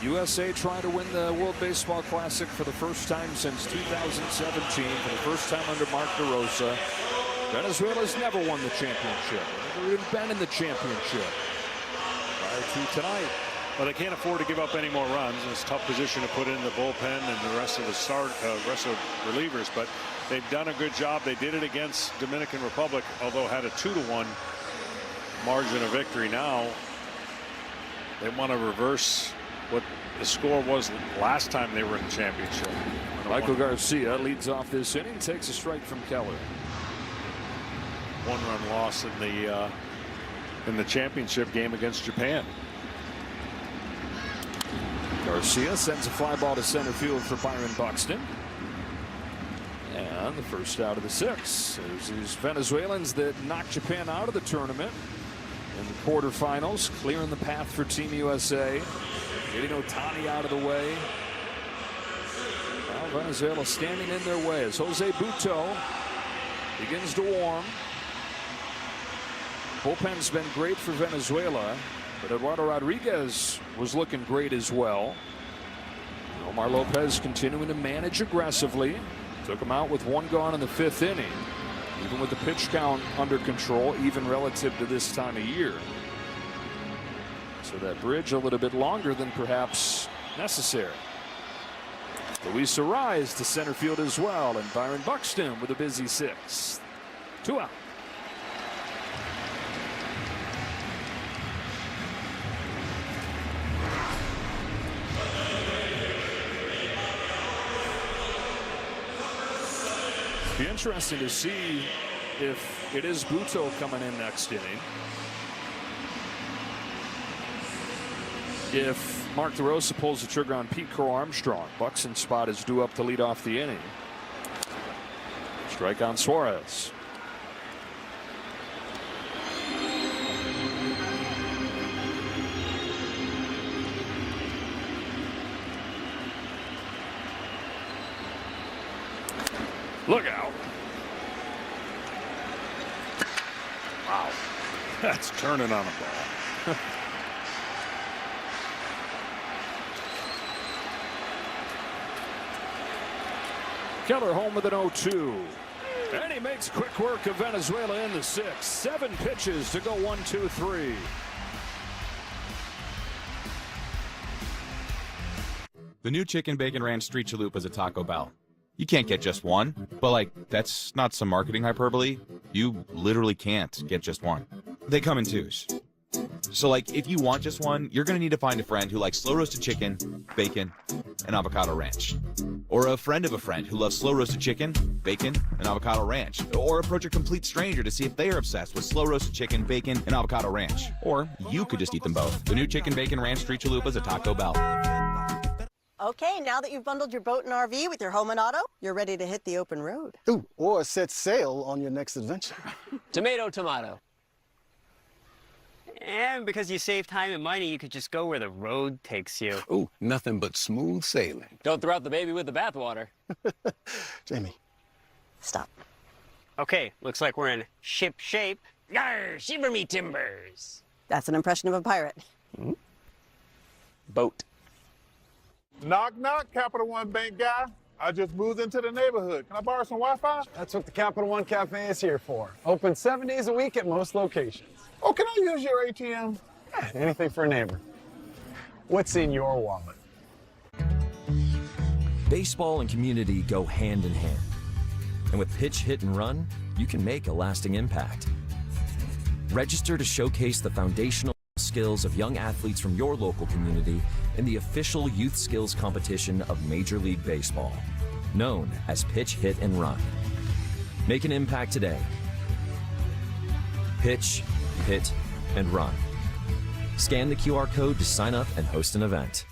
USA trying to win the World Baseball Classic for the first time since 2017, for the first time under Mark DeRosa. Venezuela's never won the championship. Never even been in the championship prior to tonight. Well, they can't afford to give up any more runs. It's a tough position to put in the bullpen and the rest of the rest of relievers, but they've done a good job. They did it against Dominican Republic, although had a 2-1 margin of victory. Now they want to reverse what the score was last time they were in the championship. Michael Garcia leads off this inning, takes a strike from Keller. 1-run loss in the championship game against Japan. Garcia sends a fly ball to center field for Byron Buxton. And the first out of the 6. There's these Venezuelans that knocked Japan out of the tournament in the quarterfinals, clearing the path for Team USA. Getting Otani out of the way. Now Venezuela standing in their way as Jose Buto begins to warm. Bullpen's been great for Venezuela, but Eduardo Rodriguez was looking great as well. Omar Lopez continuing to manage aggressively. Took him out with 1 gone in the 5th inning. Even with the pitch count under control, even relative to this time of year. So that bridge a little bit longer than perhaps necessary. Luis Arraez to center field as well, and Byron Buxton with a busy 6th. 2 out. Be interesting to see if it is Buto coming in next inning. If Mark DeRosa pulls the trigger on Pete Crow Armstrong, Buxton's spot is due up to lead off the inning. Strike on Suarez. Look out. Wow. That's turning on a ball. Keller home with an 0-2. And he makes quick work of Venezuela in the 6th. 7 pitches to go 1, 2, 3. The new Chicken Bacon Ranch Street Chalupas at Taco Bell. You can't get just one, but like, that's not some marketing hyperbole. You literally can't get just one. They come in 2s. So like, if you want just one, you're gonna need to find a friend who likes slow roasted chicken, bacon, and avocado ranch. Or a friend of a friend who loves slow roasted chicken, bacon, and avocado ranch. Or approach a complete stranger to see if they are obsessed with slow roasted chicken, bacon, and avocado ranch. Or you could just eat them both. The new Chicken Bacon Ranch Street Chalupas at Taco Bell. Okay, now that you've bundled your boat and RV with your home and auto, you're ready to hit the open road. Ooh, or set sail on your next adventure. Tomato, tomato. And because you save time and money, you could just go where the road takes you. Ooh, nothing but smooth sailing. Don't throw out the baby with the bathwater. Jamie. Stop. Okay, looks like we're in ship shape. Yarr, shiver me timbers. That's an impression of a pirate. Boat. Knock, knock, Capital One Bank guy. I just moved into the neighborhood. Can I borrow some Wi-Fi? That's what the Capital One Cafe is here for. Open 7 days a week at most locations. Oh, can I use your ATM? Yeah, anything for a neighbor. What's in your wallet? Baseball and community go hand in hand. And with Pitch, Hit, and Run, you can make a lasting impact. Register to showcase the foundational skills of young athletes from your local community in the official youth skills competition of Major League Baseball, known as Pitch, Hit, and Run. Make an impact today. Pitch, Hit, and Run. Scan the QR code to sign up and host an event.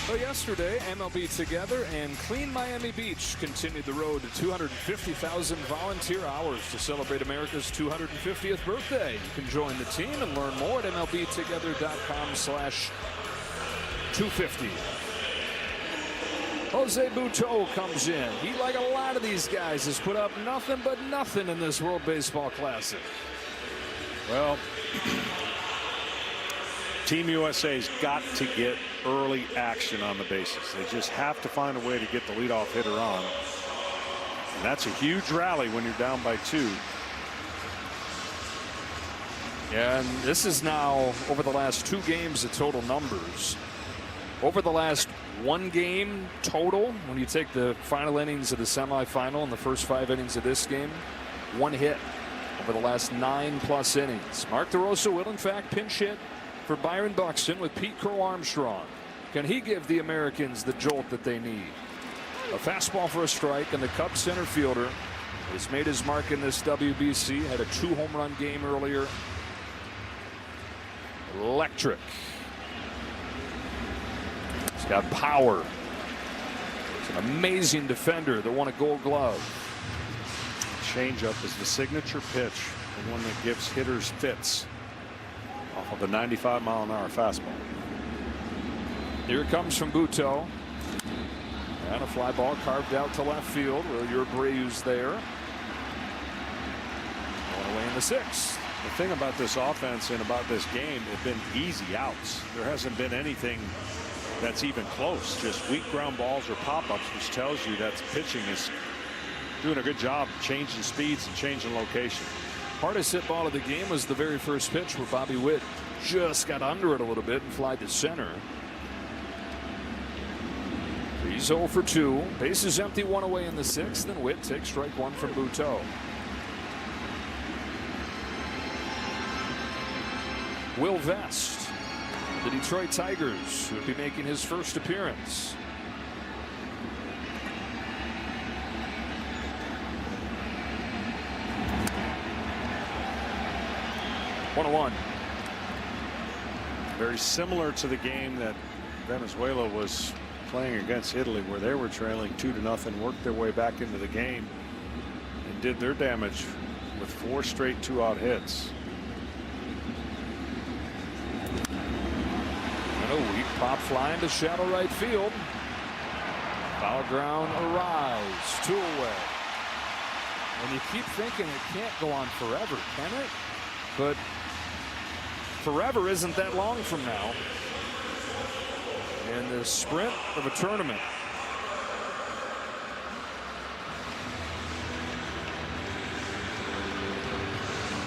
So yesterday, MLB Together and Clean Miami Beach continued the road to 250,000 volunteer hours to celebrate America's 250th birthday. You can join the team and learn more at MLBtogether.com/250. Jose Butto comes in. He, like a lot of these guys, has put up nothing but nothing in this World Baseball Classic. Well, Team USA's got to get early action on the bases. They just have to find a way to get the leadoff hitter on. And that's a huge rally when you're down by 2. Yeah, and this is now over the last 2 games the total numbers. Over the last 1 game total, when you take the final innings of the semifinal and the first 5 innings of this game, 1 hit over the last 9+ innings. Mark DeRosa will in fact pinch hit for Byron Buxton with Pete Crow Armstrong. Can he give the Americans the jolt that they need? A fastball for a strike, and the Cubs center fielder has made his mark in this WBC. Had a 2-home-run game earlier. Electric. He's got power. He's an amazing defender that won a Gold Glove. Changeup is the signature pitch, the one that gives hitters fits off of the 95-mile-an-hour fastball. Here it comes from Butto. And a fly ball carved out to left field. Well, your Abreu's there. Going away in the 6th. The thing about this offense and about this game, it's been easy outs. There hasn't been anything that's even close. Just weak ground balls or pop-ups, which tells you that pitching is doing a good job changing speeds and changing location. Hardest hit ball of the game was the very first pitch where Bobby Witt just got under it a little bit and flied to center. He's 0 for 2. Bases empty, 1 away in the 6th, and Witt takes strike 1 from Butto. Will Vest, the Detroit Tigers, who would be making his first appearance. One. Very similar to the game that Venezuela was playing against Italy, where they were trailing 2-0, worked their way back into the game and did their damage with 4 straight 2-out hits. And a weak pop fly into shallow right field. Foul ground arrives, 2 away. And you keep thinking it can't go on forever, can it? But forever isn't that long from now. In the sprint of a tournament.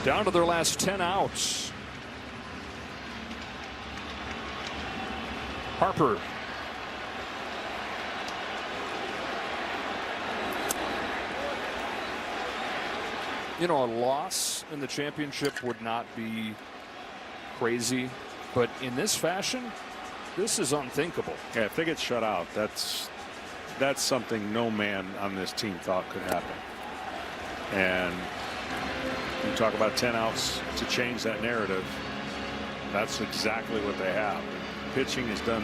Down to their last 10 outs. Harper. You know, a loss in the championship would not be crazy, but in this fashion, this is unthinkable. Yeah, if they get shut out, that's something no man on this team thought could happen. And you talk about 10 outs to change that narrative. That's exactly what they have. pitching has done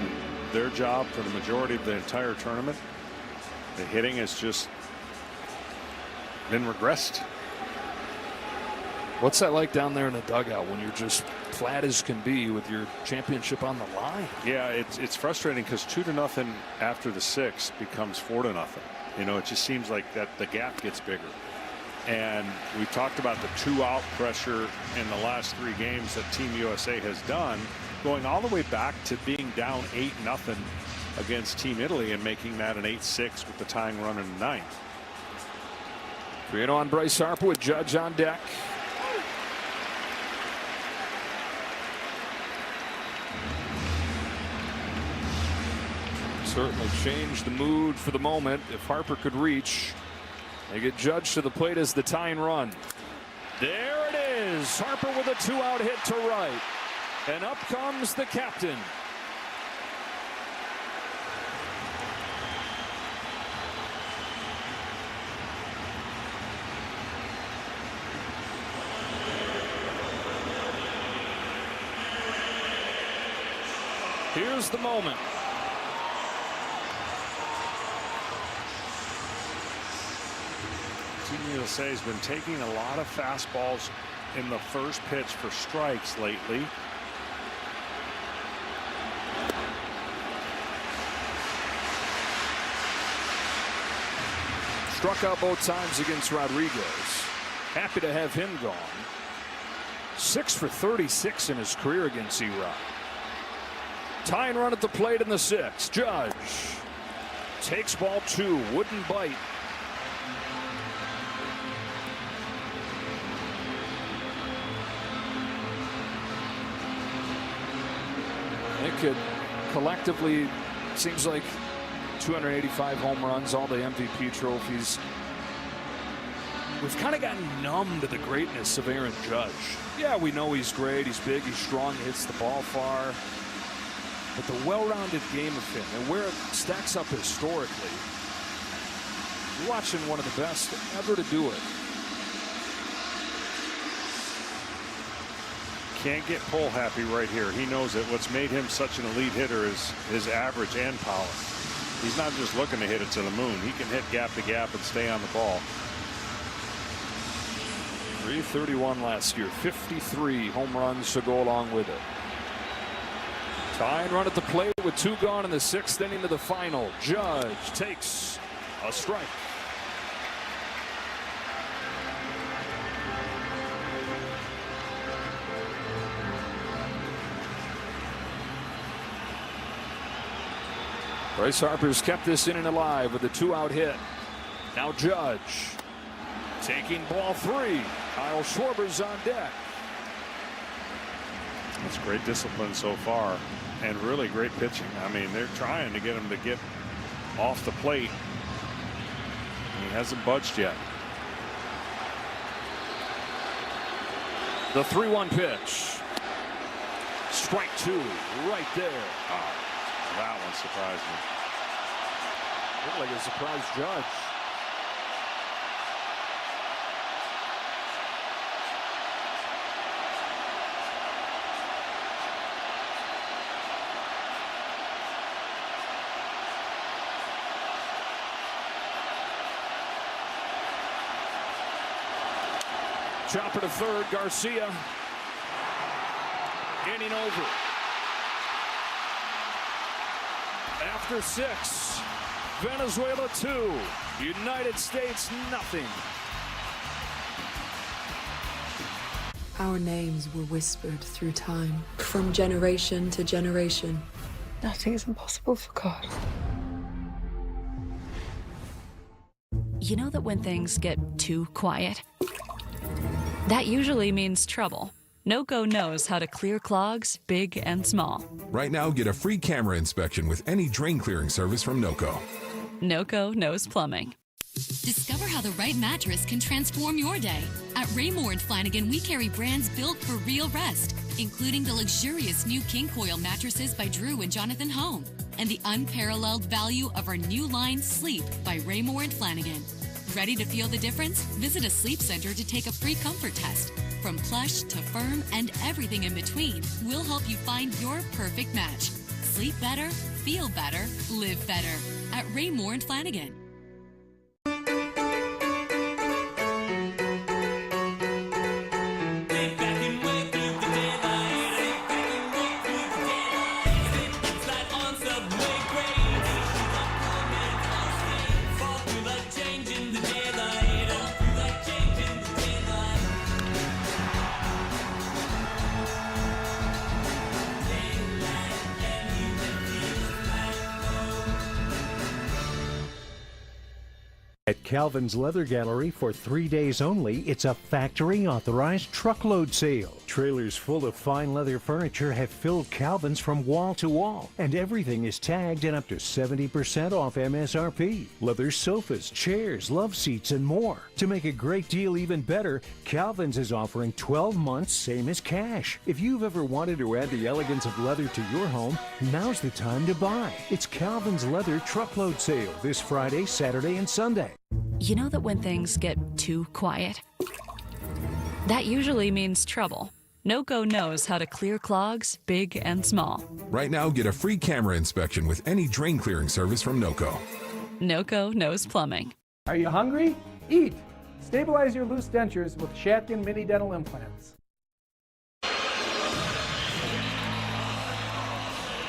their job for the majority of the entire tournament. The hitting has just been regressed. What's that like down there in the dugout when you're just flat as can be with your championship on the line? Yeah, it's frustrating because 2-0 after the 6th becomes 4-0. You know, it just seems like that the gap gets bigger. And we talked about the 2-out pressure in the last 3 games that Team USA has done, going all the way back to being down 8-0 against Team Italy and making that an 8-6 with the tying run in the 9th. 3-0 on Bryce Harper with Judge on deck. Certainly changed the mood for the moment. If Harper could reach, they get Judge to the plate as the tying run. There it is. Harper with a 2-out hit to right. And up comes the captain. Here's the moment. Team USA has been taking a lot of fastballs in the first pitch for strikes lately. Struck out both times against Rodriguez. Happy to have him gone. 6 for 36 in his career against E-Rod. Tying run at the plate in the 6th. Judge takes ball 2. Wouldn't bite. It could collectively, seems like 285 home runs, all the MVP trophies. We've kind of gotten numb to the greatness of Aaron Judge. Yeah, we know he's great, he's big, he's strong, he hits the ball far. But the well-rounded game of him and where it stacks up historically, you're watching one of the best ever to do it. Can't get Pull happy right here. He knows that what's made him such an elite hitter is his average and power. He's not just looking to hit it to the moon. He can hit gap to gap and stay on the ball. 331 last year, 53 home runs to go along with it. Tying run at the plate with 2 gone in the 6th inning of the final. Judge takes a strike. Bryce Harper's kept this inning alive with a 2-out hit. Now Judge taking ball 3. Kyle Schwarber's on deck. That's great discipline so far and really great pitching. I mean, they're trying to get him to get off the plate. He hasn't budged yet. The 3-1 pitch. Strike 2 right there. Oh, that one surprised me. Looked like a surprise Judge. Chopper to third. Garcia. Inning over. After 6, Venezuela 2, United States nothing. Our names were whispered through time, from generation to generation. Nothing is impossible for God. You know that when things get too quiet, that usually means trouble. NOCO knows how to clear clogs, big and small. Right now, get a free camera inspection with any drain clearing service from NOCO. NOCO knows plumbing. Discover how the right mattress can transform your day. At Raymore and Flanigan, we carry brands built for real rest, including the luxurious new King Coil mattresses by Drew and Jonathan Home, and the unparalleled value of our new line Sleep by Raymore and Flanigan. Ready to feel the difference? Visit a sleep center to take a free comfort test. From plush to firm and everything in between, we'll help you find your perfect match. Sleep better, feel better, live better at Raymore and Flanagan. At Calvin's Leather Gallery for 3 days only, it's a factory-authorized truckload sale. Trailers full of fine leather furniture have filled Calvin's from wall to wall, and everything is tagged and up to 70% off MSRP. Leather sofas, chairs, love seats, and more. To make a great deal even better, Calvin's is offering 12 months, same as cash. If you've ever wanted to add the elegance of leather to your home, now's the time to buy. It's Calvin's Leather Truckload Sale this Friday, Saturday, and Sunday. You know that when things get too quiet, that usually means trouble. NOCO knows how to clear clogs, big and small. Right now, get a free camera inspection with any drain clearing service from NOCO. NOCO knows plumbing. Are you hungry? Eat. Stabilize your loose dentures with Shatkin mini dental implants.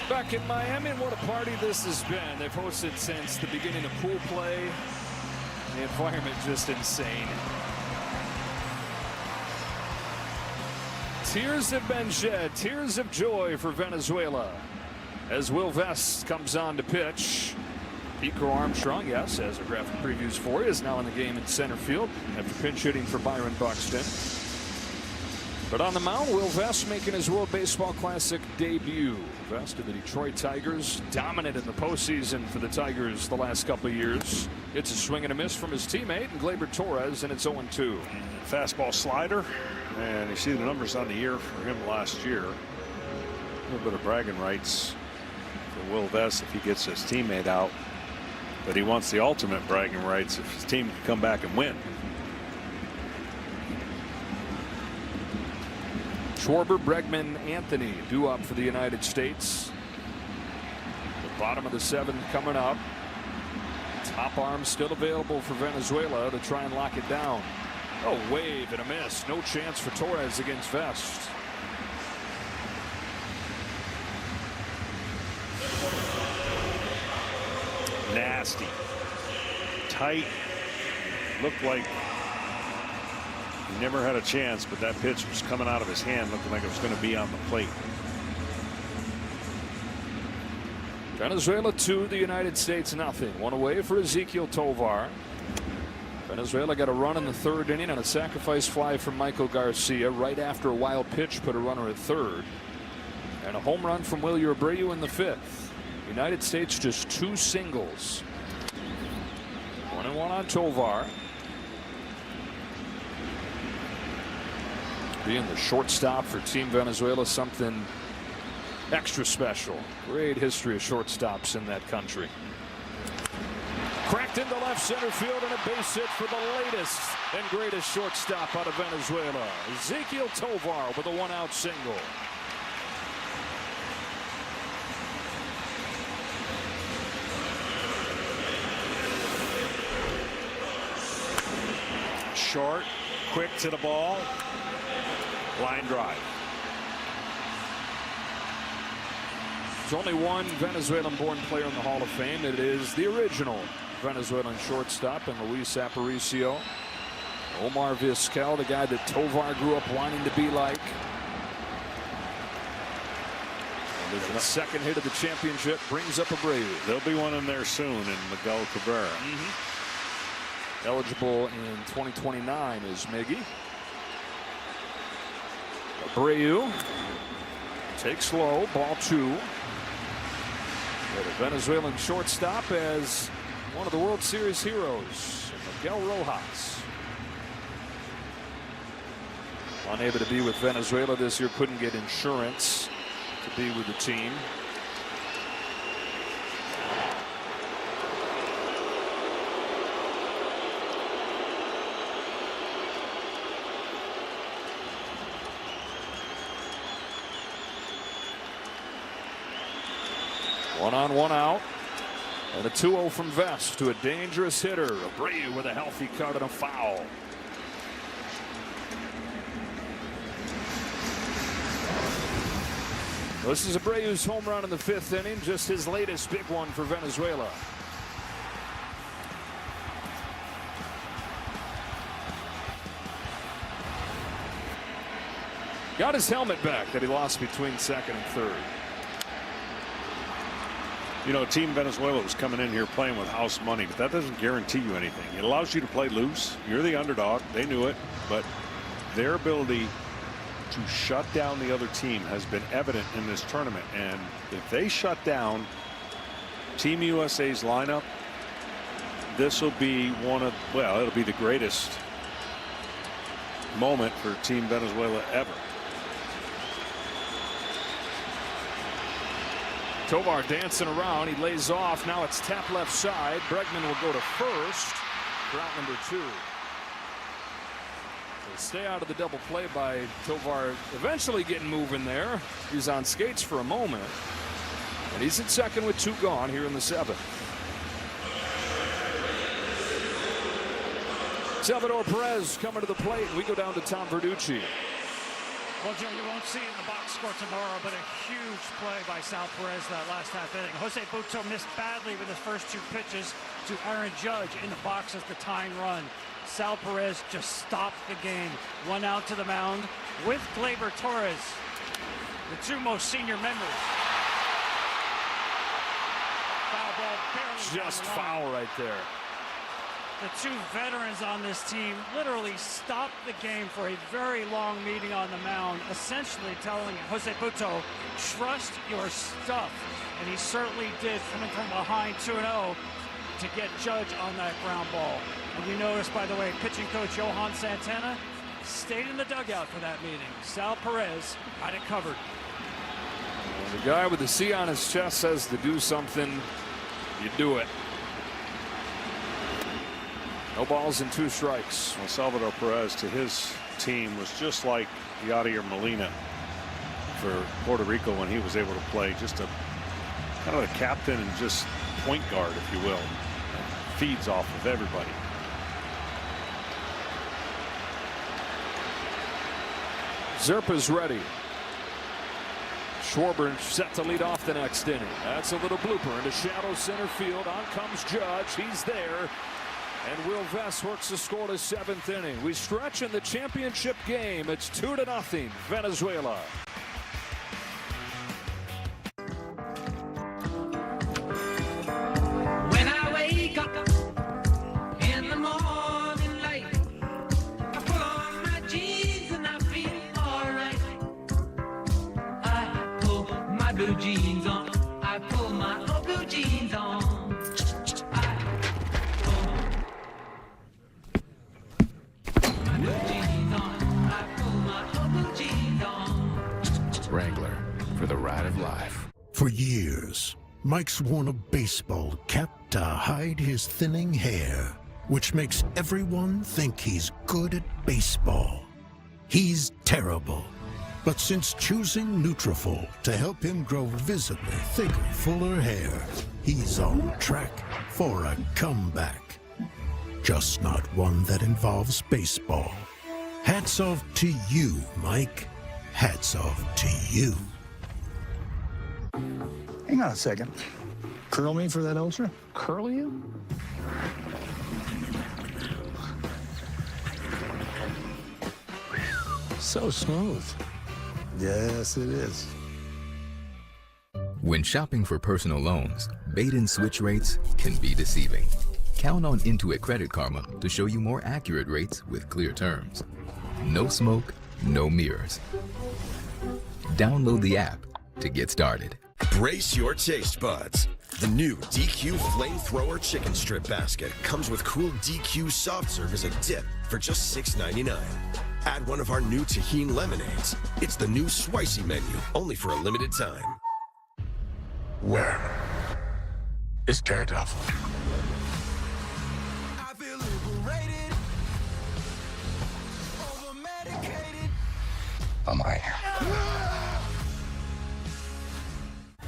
Back in Miami, and what a party this has been. They've hosted since the beginning of pool play. The environment just insane. Tears have been shed, tears of joy for Venezuela as Will Vest comes on to pitch. Pico Armstrong, yes, as our graphic previews for you, is now in the game in center field after pinch hitting for Byron Buxton. But on the mound, Will Vest making his World Baseball Classic debut. Vest of the Detroit Tigers, dominant in the postseason for the Tigers the last couple of years. It's a swing and a miss from his teammate, and Gleyber Torres, and it's 0-2. Fastball slider, and you see the numbers on the year for him last year. A little bit of bragging rights for Will Vest if he gets his teammate out. But he wants the ultimate bragging rights if his team can come back and win. Schwarber, Bregman, Anthony due up for the United States. The bottom of the seventh coming up. Top arm still available for Venezuela to try and lock it down. Oh, wave and a miss. No chance for Torres against Vest. Nasty. Tight. Looked like he never had a chance, but that pitch was coming out of his hand, looking like it was going to be on the plate. Venezuela 2, the United States nothing. One away for Ezequiel Tovar. Venezuela got a run in the third inning on a sacrifice fly from Michael Garcia right after a wild pitch put a runner at third. And a home run from Wilyer Abreu in the fifth. United States just 2 singles. 1-1 on Tovar. Being the shortstop for Team Venezuela, something extra special. Great history of shortstops in that country. Cracked into left center field and a base hit for the latest and greatest shortstop out of Venezuela. Ezequiel Tovar with a 1-out single. Short, quick to the ball. Line drive. There's only one Venezuelan-born player in the Hall of Fame. It is the original Venezuelan shortstop and Luis Aparicio. Omar Vizquel, the guy that Tovar grew up wanting to be like. The second hit of the championship brings up Abreu. There'll be one in there soon in Miguel Cabrera. Eligible in 2029 is Miggy. Abreu takes low, ball 2. But a Venezuelan shortstop as one of the World Series heroes, Miguel Rojas. Unable to be with Venezuela this year, couldn't get insurance to be with the team. 1 on, 1 out. And a 2-0 from Vest to a dangerous hitter. Abreu with a healthy cut and a foul. This is Abreu's home run in the 5th inning, just his latest big one for Venezuela. Got his helmet back that he lost between 2nd and 3rd. You know, Team Venezuela was coming in here playing with house money, but that doesn't guarantee you anything. It allows you to play loose. You're the underdog. They knew it, but their ability to shut down the other team has been evident in this tournament. And if they shut down Team USA's lineup, this will be it'll be the greatest moment for Team Venezuela ever. Tovar dancing around. He lays off. Now it's tap left side. Bregman will go to first for out number 2. They stay out of the double play by Tovar eventually getting moving there. He's on skates for a moment. And he's at second with 2 gone here in the 7th. Salvador Perez coming to the plate. We go down to Tom Verducci. Well, Joe, you won't see it in the box score tomorrow, but a huge play by Sal Perez that last half inning. Jose Butto missed badly with his first 2 pitches to Aaron Judge in the box as the tying run. Sal Perez just stopped the game. 1 out to the mound with Gleyber Torres, the 2 most senior members. Foul ball barely just foul right there. The 2 veterans on this team literally stopped the game for a very long meeting on the mound, essentially telling Jose Butto, trust your stuff. And he certainly did, coming from behind 2-0 to get Judge on that ground ball. And you notice, by the way, pitching coach Johan Santana stayed in the dugout for that meeting. Sal Perez had it covered. Well, the guy with the C on his chest says to do something, you do it. No balls and 2 strikes. Well, Salvador Perez to his team was just like Yadier Molina for Puerto Rico when he was able to play. Just a kind of a captain and just point guard, if you will. Feeds off of everybody. Zerpa's ready. Schwarber set to lead off the next inning. That's a little blooper into shallow center field. On comes Judge. He's there. And Will Vest works the score to 7th inning. We stretch in the championship game. It's 2-0 Venezuela. When I wake up in the morning light, I put on my jeans and I feel alright. I pull my blue jeans on. I pull my old blue jeans on. Wrangler, for the ride of life. For years, Mike's worn a baseball cap to hide his thinning hair, which makes everyone think he's good at baseball. He's terrible. But since choosing Nutrafol to help him grow visibly thicker, fuller hair, he's on track for a comeback. Just not one that involves baseball. Hats off to you, Mike. Hats off to you. Hang on a second. Curl me for that ultra? Curl you? So smooth. Yes, it is. When shopping for personal loans, bait and switch rates can be deceiving. Count on Intuit Credit Karma to show you more accurate rates with clear terms. No smoke, no mirrors. Download the app to get started. Brace your taste buds. The new DQ Flamethrower Chicken Strip Basket comes with cool DQ soft serve as a dip for just $6.99. Add one of our new Tajin lemonades. It's the new Spicy menu, only for a limited time. Where is Daredevil? Am I?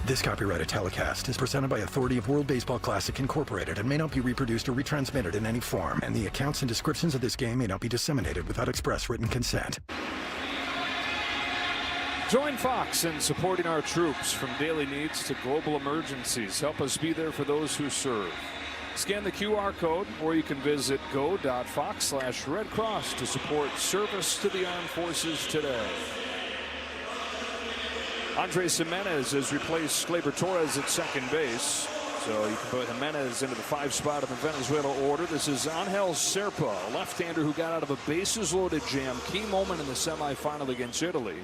This copyrighted telecast is presented by authority of World Baseball Classic Incorporated and may not be reproduced or retransmitted in any form, and the accounts and descriptions of this game may not be disseminated without express written consent. Join Fox in supporting our troops from daily needs to global emergencies. Help us be there for those who serve. Scan the QR code, or you can visit go.fox/Red Cross to support service to the armed forces today. Andres Jimenez has replaced Gleyber Torres at second base. So you can put Jimenez into the 5 spot in the Venezuela order. This is Angel Serpa, a left-hander who got out of a bases-loaded jam. Key moment in the semifinal against Italy.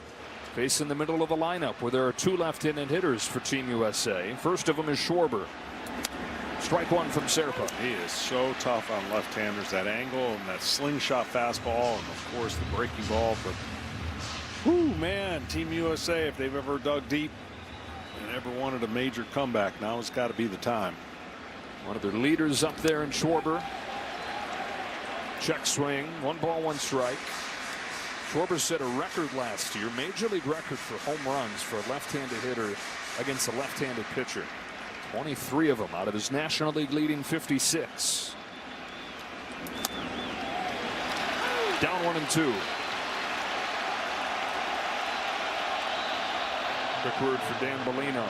Facing the middle of the lineup where there are 2 left-handed hitters for Team USA. First of them is Schwarber. Strike 1 from Serpa. He is so tough on left-handers. That angle and that slingshot fastball, and of course the breaking ball. But whoo, man, Team USA, if they've ever dug deep and ever wanted a major comeback, now it's got to be the time. One of their leaders up there in Schwarber. Check swing, 1 ball, 1 strike. Schwarber set a record last year, major league record for home runs for a left-handed hitter against a left-handed pitcher. 23 of them out of his National League leading 56. Down 1 and 2. Quick word for Dan Bellino.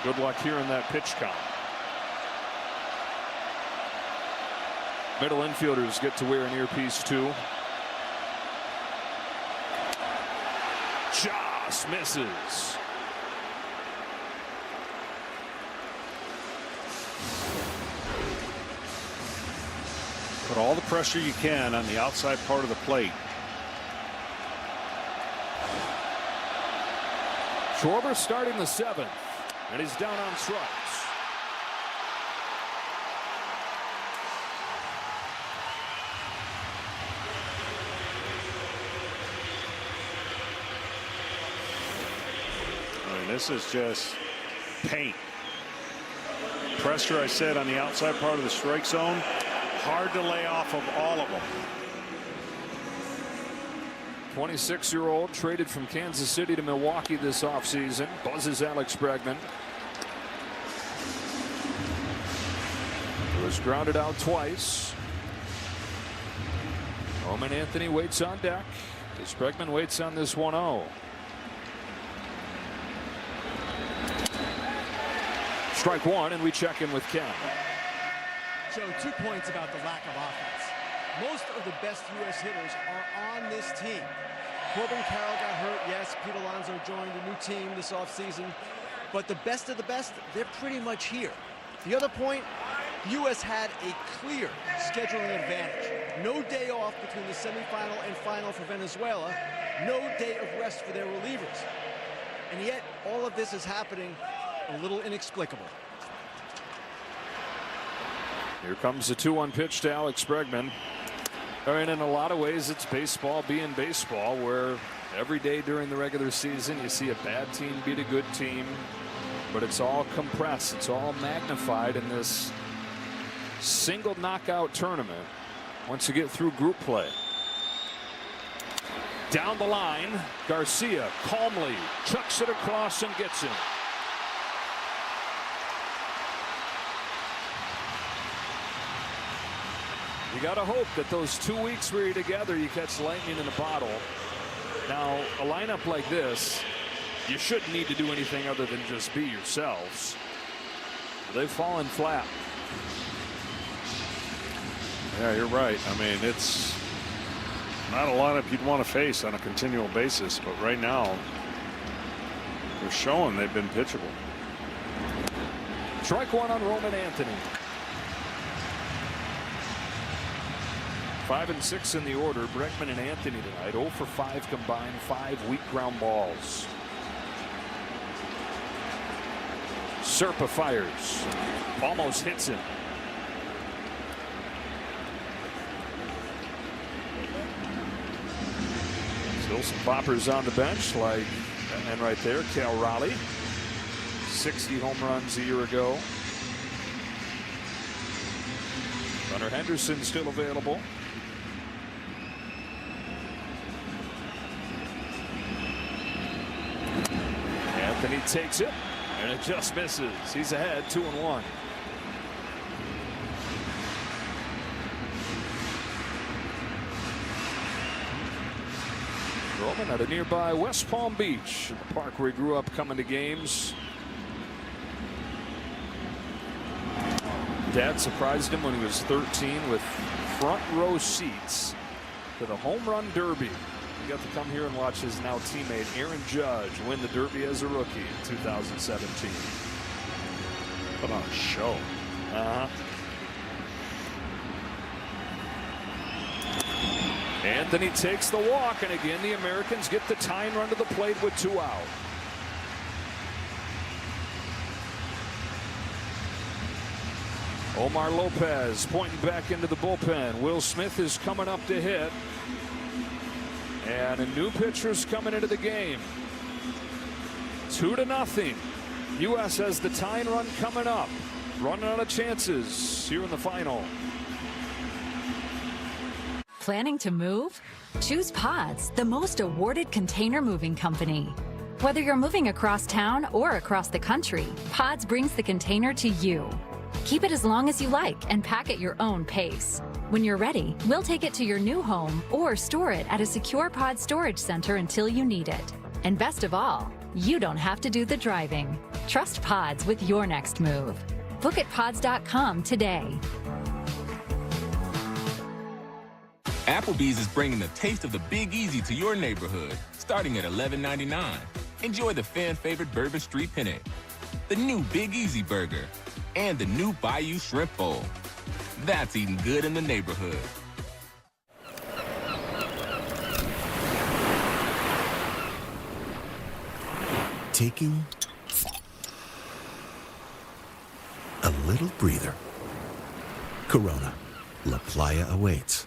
Good luck here in that pitch count. Middle infielders get to wear an earpiece too. Just misses. Put all the pressure you can on the outside part of the plate. Schwarber starting the 7th, and he's down on strikes. I mean, this is just paint. Pressure, I said, on the outside part of the strike zone. Hard to lay off of all of them. 26-year-old traded from Kansas City to Milwaukee this offseason. Buzzes Alex Bregman. He was grounded out twice. Roman Anthony waits on deck as Bregman waits on this 1-0. Strike 1, and we check in with Ken. Joe, 2 points about the lack of offense. Most of the best U.S. hitters are on this team. Corbin Carroll got hurt. Yes, Pete Alonso joined a new team this offseason. But the best of the best, they're pretty much here. The other point, the U.S. had a clear scheduling advantage. No day off between the semifinal and final for Venezuela. No day of rest for their relievers. And yet, all of this is happening a little inexplicable. Here comes the 2-1 pitch to Alex Bregman. I mean, in a lot of ways, it's baseball being baseball, where every day during the regular season you see a bad team beat a good team, but it's all compressed, it's all magnified in this single knockout tournament once you get through group play. Down the line, Garcia calmly chucks it across and gets him. You got to hope that those 2 weeks where you're together, you catch lightning in a bottle. Now, a lineup like this, you shouldn't need to do anything other than just be yourselves. They've fallen flat. Yeah, you're right. I mean, it's not a lineup you'd want to face on a continual basis, but right now, they're showing they've been pitchable. Strike 1 on Roman Anthony. 5 and 6 in the order. Bregman and Anthony tonight. 0 for 5 combined. 5 weak ground balls. Serpa fires. Almost hits him. Still some poppers on the bench, like that man right there, Cal Raleigh. 60 home runs a year ago. Gunnar Henderson still available. Anthony takes it, and it just misses. He's ahead 2-1. Roman at a nearby West Palm Beach, the park where he grew up coming to games. Dad surprised him when he was 13 with front row seats to the home run derby. He got to come here and watch his now teammate Aaron Judge win the derby as a rookie in 2017. Put on a show. Anthony takes the walk, and again the Americans get the tying run to the plate with 2 out. Omar Lopez pointing back into the bullpen. Will Smith is coming up to hit. And a new pitcher's coming into the game. 2-0. U.S. has the tying run coming up. Running out of chances here in the final. Planning to move? Choose Pods, the most awarded container moving company. Whether you're moving across town or across the country, Pods brings the container to you. Keep it as long as you like and pack at your own pace. When you're ready, we'll take it to your new home or store it at a secure Pod storage center until you need it. And best of all, you don't have to do the driving. Trust Pods with your next move. Book at pods.com today. Applebee's is bringing the taste of the Big Easy to your neighborhood, starting at $11.99. Enjoy the fan-favorite Bourbon Street Penne, the new Big Easy Burger, and the new Bayou Shrimp Bowl. That's eating good in the neighborhood. Taking a little breather. Corona. La Playa awaits.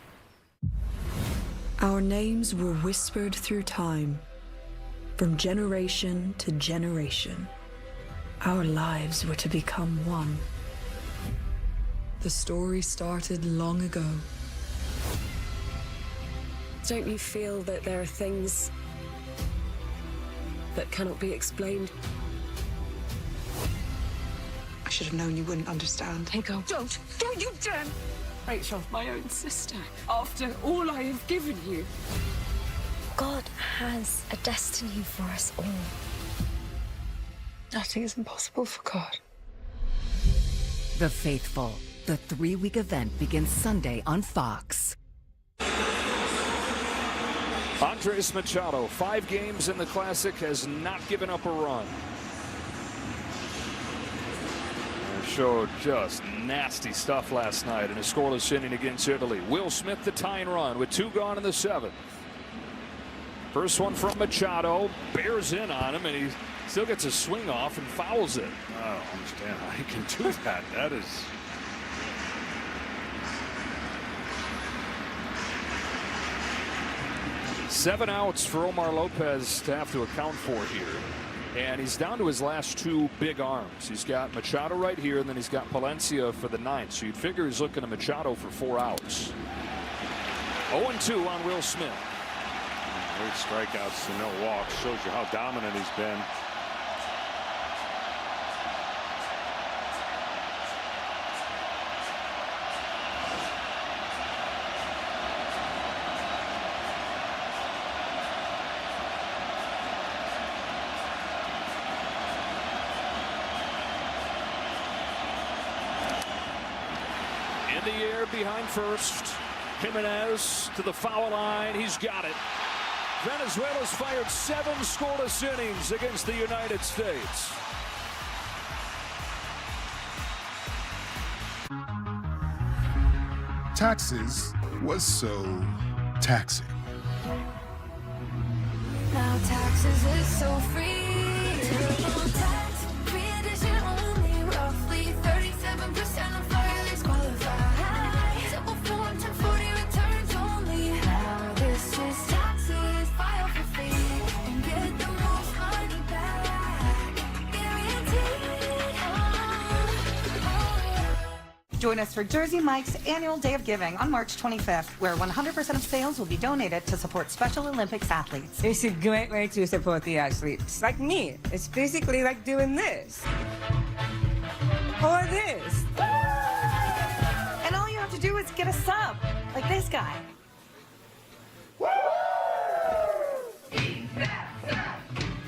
Our names were whispered through time, from generation to generation. Our lives were to become one. The story started long ago. Don't you feel that there are things that cannot be explained? I should have known you wouldn't understand. Hey, go. Don't you dare! Rachel, my own sister, after all I have given you. God has a destiny for us all. Nothing is impossible for God. The Faithful. The 3-week event begins Sunday on Fox. Andres Machado, 5 games in the Classic, has not given up a run. Showed just nasty stuff last night in a scoreless inning against Italy. Will Smith the tying run with 2 gone in the 7th. First one from Machado, bears in on him, and he still gets a swing off and fouls it. I don't understand how he can do that. That is... Seven outs for Omar Lopez to have to account for here. And he's down to his last 2 big arms. He's got Machado right here, and then he's got Palencia for the 9th. So you'd figure he's looking at Machado for 4 outs. 0-2 on Will Smith. 8 strikeouts to no walks. Shows you how dominant he's been. In the air behind first. Jimenez to the foul line. He's got it. Venezuela's fired 7 scoreless innings against the United States. Taxes was so taxing. Now taxes is so free. Terrible tax, free edition only. Roughly 37% of filers qualify. Simple form 1040 returns only. Now this is taxes, file for free and get the most money back. Guaranteed. Join us for Jersey Mike's annual Day of Giving on March 25th, where 100% of sales will be donated to support Special Olympics athletes. It's a great way to support the athletes, like me. It's basically like doing this. Or this. And all you have to do is get a sub, like this guy.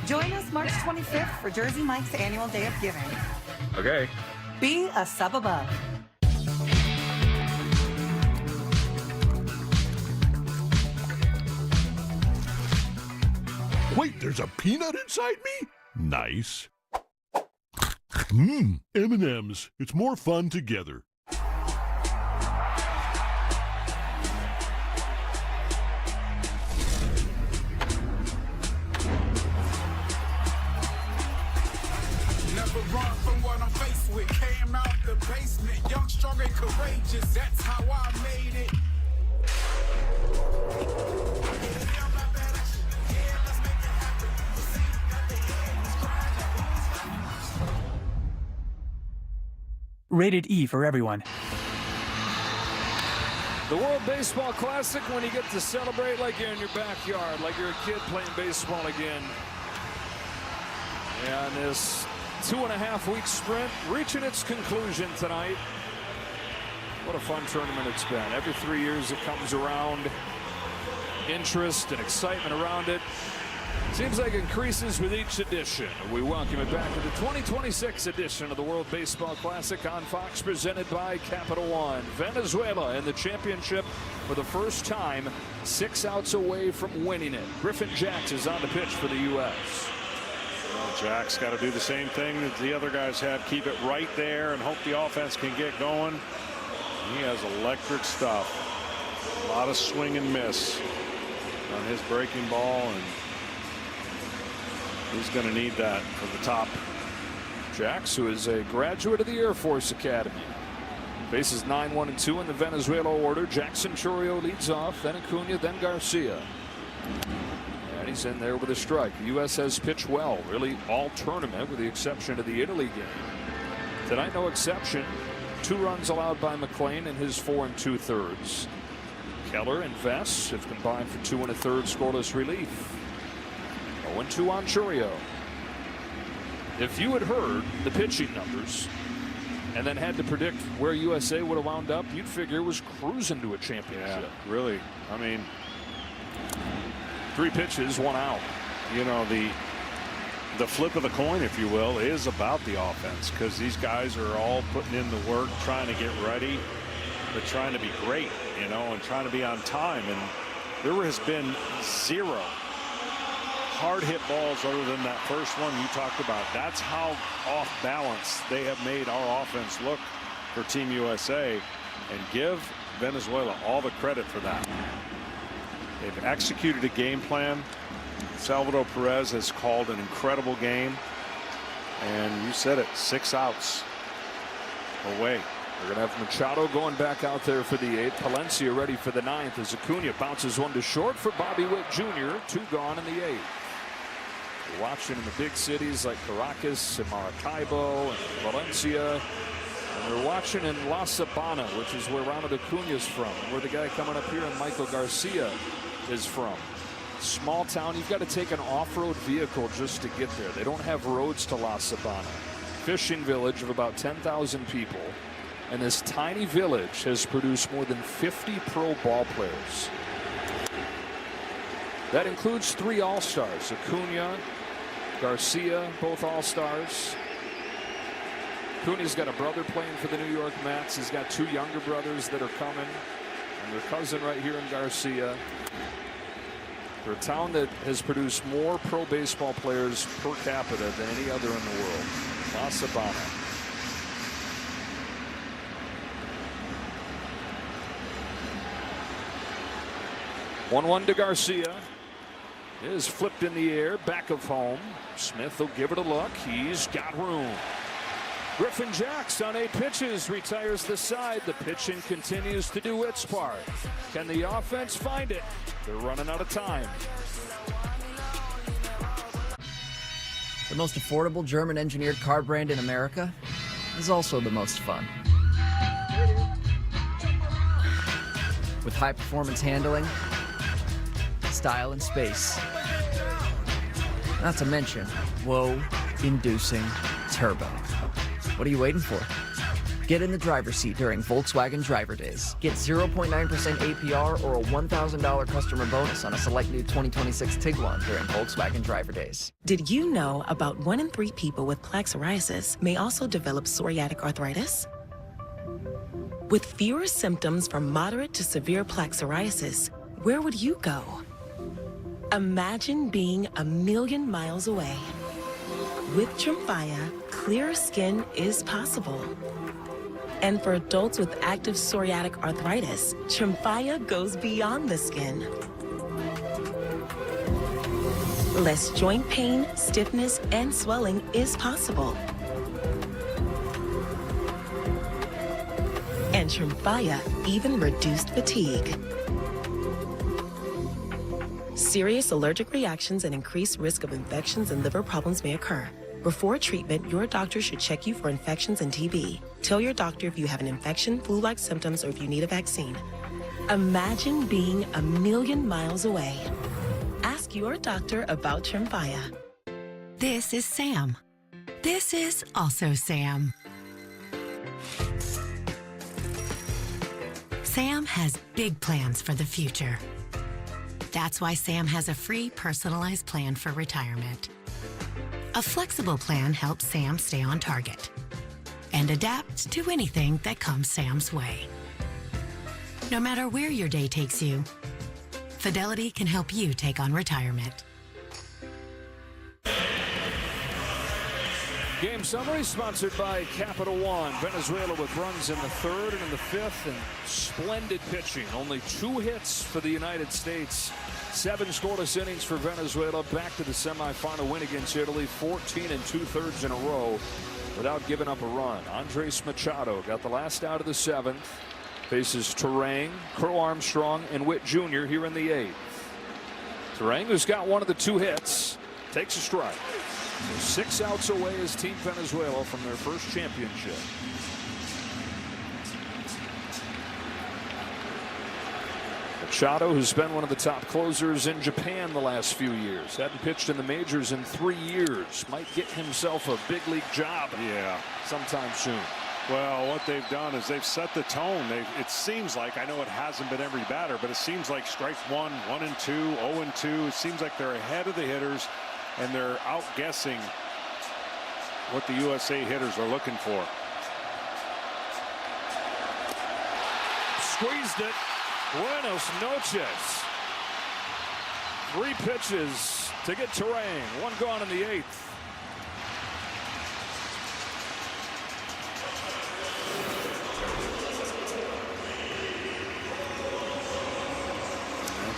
Join us March 25th for Jersey Mike's annual Day of Giving. Okay. Be a sub above. Wait, there's a peanut inside me? Nice. M&M's. It's more fun together. Never run from what I'm faced with. Came out the basement, young, strong, and courageous. That's how I made it. Rated E for everyone. The World Baseball Classic, when you get to celebrate like you're in your backyard, like you're a kid playing baseball again. And this 2.5-week sprint reaching its conclusion tonight. What a fun tournament it's been. Every 3 years it comes around. Interest and excitement around it seems like increases with each edition. We welcome it back to the 2026 edition of the World Baseball Classic on Fox, presented by Capital One. Venezuela in the championship for the first time, 6 outs away from winning it. Griffin Jax is on the pitch for the U.S. Well, Jack's got to do the same thing that the other guys have. Keep it right there and hope the offense can get going. He has electric stuff. A lot of swing and miss on his breaking ball, and he's going to need that from the top. Jax, who is a graduate of the Air Force Academy, faces 9-1-2 in the Venezuela order. Jackson Churio leads off, then Acuna, then Garcia. And he's in there with a strike. The U.S. has pitched well, really all tournament, with the exception of the Italy game. Tonight, no exception. 2 runs allowed by McLean in his 4 2/3. Keller and Vess have combined for 2 1/3 scoreless relief. 0-2 on Churio. If you had heard the pitching numbers and then had to predict where USA would have wound up, you'd figure it was cruising to a championship. Yeah, really. I mean, 3 pitches, 1 out. You know, the flip of the coin, if you will, is about the offense, because these guys are all putting in the work, trying to get ready. They're trying to be great, you know, and trying to be on time. And there has been 0 hard hit balls other than that first one you talked about. That's how off balance they have made our offense look for Team USA, and give Venezuela all the credit for that. They've executed a game plan. Salvador Perez has called an incredible game, and you said it, 6 outs away. We're going to have Machado going back out there for the 8th. Palencia ready for the 9th as Acuna bounces one to short for Bobby Witt Jr. 2 gone in the 8th. We're watching in the big cities like Caracas and Maracaibo and Valencia. And we're watching in La Sabana, which is where Ronald Acuna is from, where the guy coming up here and Michael Garcia is from. Small town, you've got to take an off-road vehicle just to get there. They don't have roads to La Sabana. Fishing village of about 10,000 people. And this tiny village has produced more than 50 pro ball players. That includes 3 All-Stars. Acuna, Garcia, both All-Stars. Acuna's got a brother playing for the New York Mets. He's got 2 younger brothers that are coming. And their cousin right here in Garcia. For a town that has produced more pro baseball players per capita than any other in the world. La Sabana. One to Garcia. Is flipped in the air, back of home. Smith will give it a look. He's got room. Griffin Jax on 8 pitches retires the side. The pitching continues to do its part. Can the offense find it? They're running out of time. The most affordable German-engineered car brand in America is also the most fun. with high-performance handling, style, and space. Not to mention, whoa-inducing turbo. What are you waiting for? Get in the driver's seat during Volkswagen Driver Days. Get 0.9% APR or a $1,000 customer bonus on a select new 2026 Tiguan during Volkswagen Driver Days. Did you know about 1 in 3 people with plaque psoriasis may also develop psoriatic arthritis? With fewer symptoms from moderate to severe plaque psoriasis, where would you go? Imagine being a million miles away. With Tremfya, clearer skin is possible. And for adults with active psoriatic arthritis, Tremfya goes beyond the skin. Less joint pain, stiffness, and swelling is possible. And Tremfya even reduced fatigue. Serious allergic reactions and increased risk of infections and liver problems may occur. Before treatment, your doctor should check you for infections and TB. Tell your doctor if you have an infection, flu-like symptoms, or if you need a vaccine. Imagine being a million miles away. Ask your doctor about Tremfya. This is Sam. This is also Sam. Sam has big plans for the future. That's why Sam has a free personalized plan for retirement. A flexible plan helps Sam stay on target and adapt to anything that comes Sam's way. No matter where your day takes you, Fidelity can help you take on retirement. Game summary sponsored by Capital One. Venezuela with runs in the 3rd and in the 5th, and splendid pitching. Only 2 hits for the United States. 7 scoreless innings for Venezuela. Back to the semifinal win against Italy. 14 2/3 in a row without giving up a run. Andres Machado got the last out of the 7th. Faces Terang, Crow Armstrong, and Witt Jr. here in the 8th. Terang, who's got one of the 2 hits, takes a strike. 6 outs away is Team Venezuela from their first championship. Machado, who's been one of the top closers in Japan the last few years, hadn't pitched in the majors in 3 years, might get himself a big league job sometime soon. Well, what they've done is they've set the tone. It seems like, I know it hasn't been every batter, but it seems like strike 1, 1 and 2, 0 and 2. It seems like they're ahead of the hitters, and they're outguessing what the USA hitters are looking for. Squeezed it. Buenos noches. 3 pitches to get Terang. 1 gone in the 8th.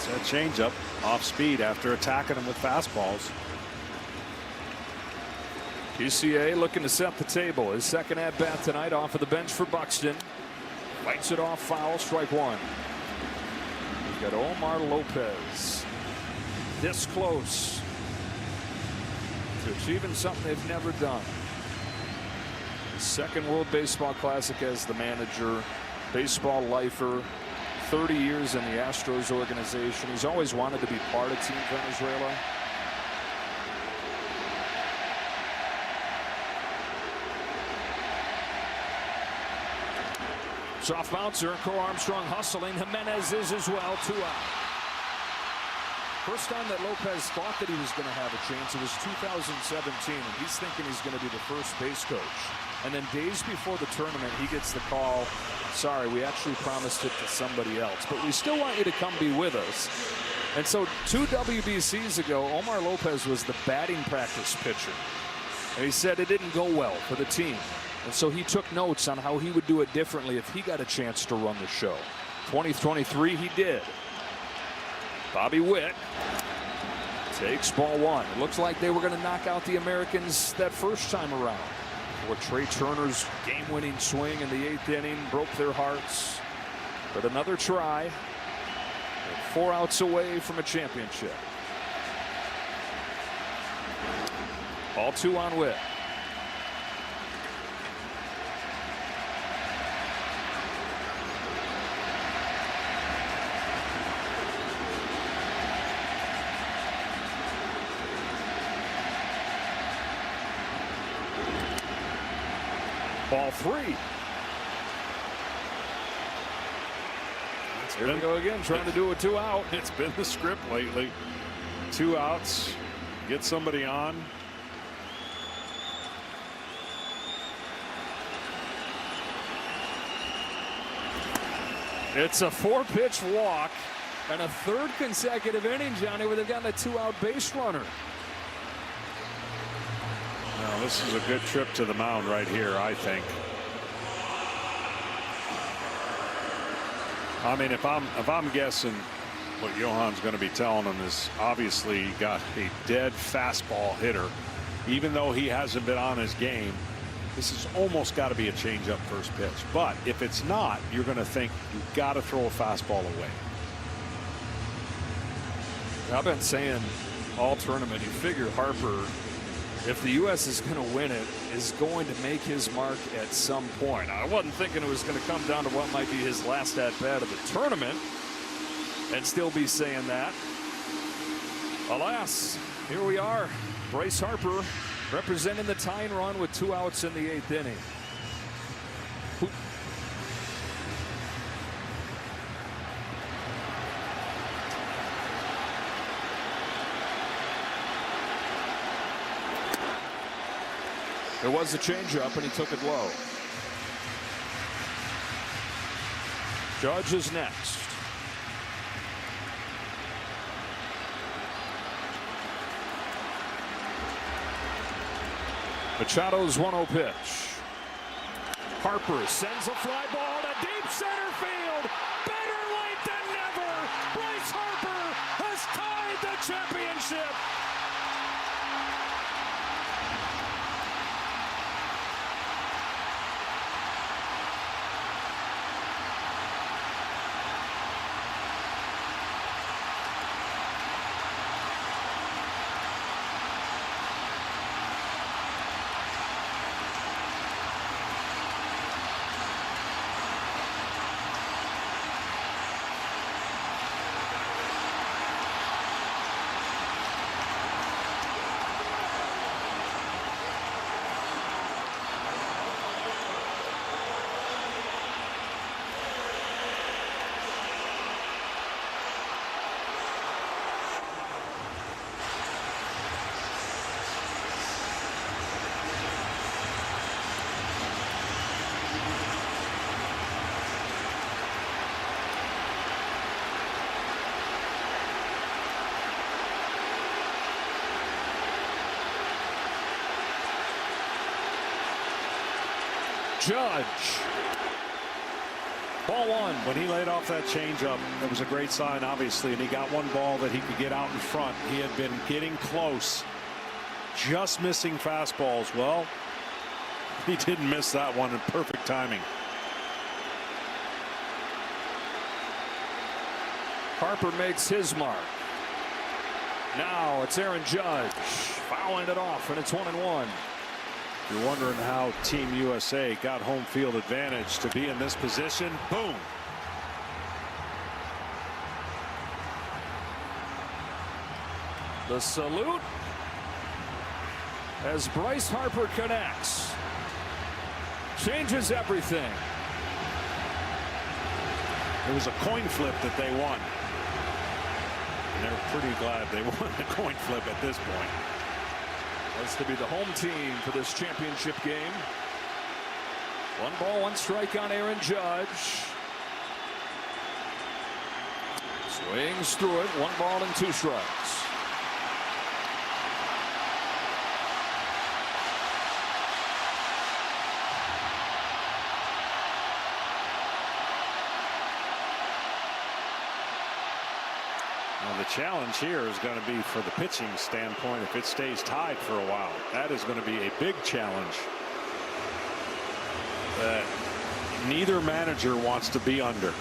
That's a changeup off speed after attacking him with fastballs. PCA looking to set the table. His second at bat tonight off of the bench for Buxton. Fights it off, foul, strike 1. We've got Omar Lopez this close to achieving something they've never done. Second World Baseball Classic as the manager, baseball lifer, 30 years in the Astros organization. He's always wanted to be part of Team Venezuela. Soft bouncer, Crow Armstrong hustling. Jimenez is as well. 2 out. First time that Lopez thought that he was going to have a chance, it was 2017, and he's thinking he's going to be the first base coach. And then days before the tournament, he gets the call, sorry, we actually promised it to somebody else, but we still want you to come be with us. And so 2 WBCs ago, Omar Lopez was the batting practice pitcher. And he said it didn't go well for the team. And so he took notes on how he would do it differently if he got a chance to run the show. 2023, he did. Bobby Witt takes ball 1. It looks like they were going to knock out the Americans that first time around. Where Trey Turner's game-winning swing in the 8th inning broke their hearts. But another try. They're 4 outs away from a championship. Ball 2 on Witt. Ball 3. Here we go again, trying to do a 2 out. It's been the script lately. 2 outs, get somebody on. It's a 4-pitch walk and a 3rd consecutive inning, Johnny, where they've gotten a 2-out base runner. Now, this is a good trip to the mound right here, I think. I mean, if I'm guessing what Johan's going to be telling him is obviously he got a dead fastball hitter, even though he hasn't been on his game. This has almost got to be a changeup first pitch. But if it's not, you're going to think you've got to throw a fastball away. I've been saying all tournament, you figure Harper, if the U.S. is going to win it, is going to make his mark at some point. I wasn't thinking it was going to come down to what might be his last at-bat of the tournament and still be saying that. Alas, here we are. Bryce Harper representing the tying run with 2 outs in the 8th inning. There was a changeup, and he took it low. Judge is next. Machado's 1-0 pitch. Harper sends a fly ball to deep center field. Better late than never. Bryce Harper has tied the championship. Judge. Ball 1. When he laid off that changeup, it was a great sign, obviously, and he got one ball that he could get out in front. He had been getting close, just missing fastballs. Well, he didn't miss that one in perfect timing. Harper makes his mark. Now it's Aaron Judge fouling it off, and it's 1-1. You're wondering how Team USA got home field advantage to be in this position. Boom. The salute as Bryce Harper connects. Changes everything. It was a coin flip that they won. And they're pretty glad they won the coin flip at this point. Was to be the home team for this championship game. 1 ball, 1 strike on Aaron Judge. Swings through it. 1 ball and 2 strikes. The challenge here is going to be for the pitching standpoint. If it stays tied for a while, that is going to be a big challenge that neither manager wants to be under.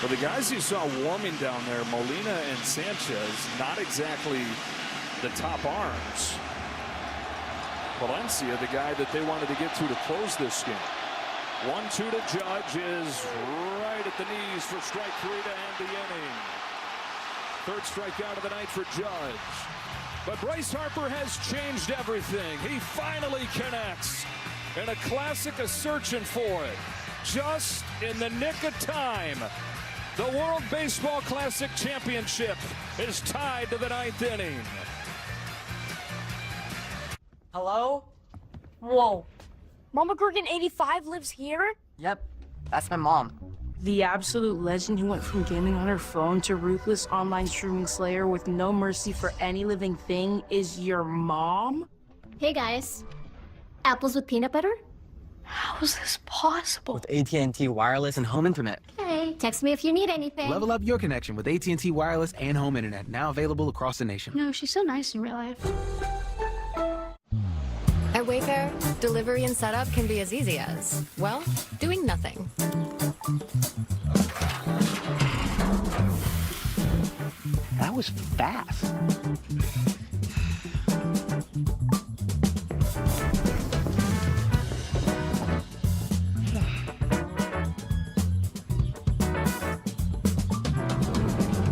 For the guys you saw warming down there, Molina and Sanchez, not exactly the top arms. Valencia, the guy that they wanted to get to close this game. 1-2 to Judge is right at the knees for strike 3 to end the inning. Third strikeout of the night for Judge. But Bryce Harper has changed everything. He finally connects. And a classic is searching for it. Just in the nick of time. The World Baseball Classic Championship is tied to the 9th inning. Hello? Whoa. Mama Gorgon 85 lives here? Yep, that's my mom. The absolute legend who went from gaming on her phone to ruthless online streaming slayer with no mercy for any living thing is your mom? Hey guys. Apples with peanut butter? How is this possible? With AT&T Wireless and Home Internet. Hey, text me if you need anything. Level up your connection with AT&T Wireless and Home Internet, now available across the nation. No, she's so nice in real life. At Wayfair, delivery and setup can be as easy as, well, doing nothing. That was fast.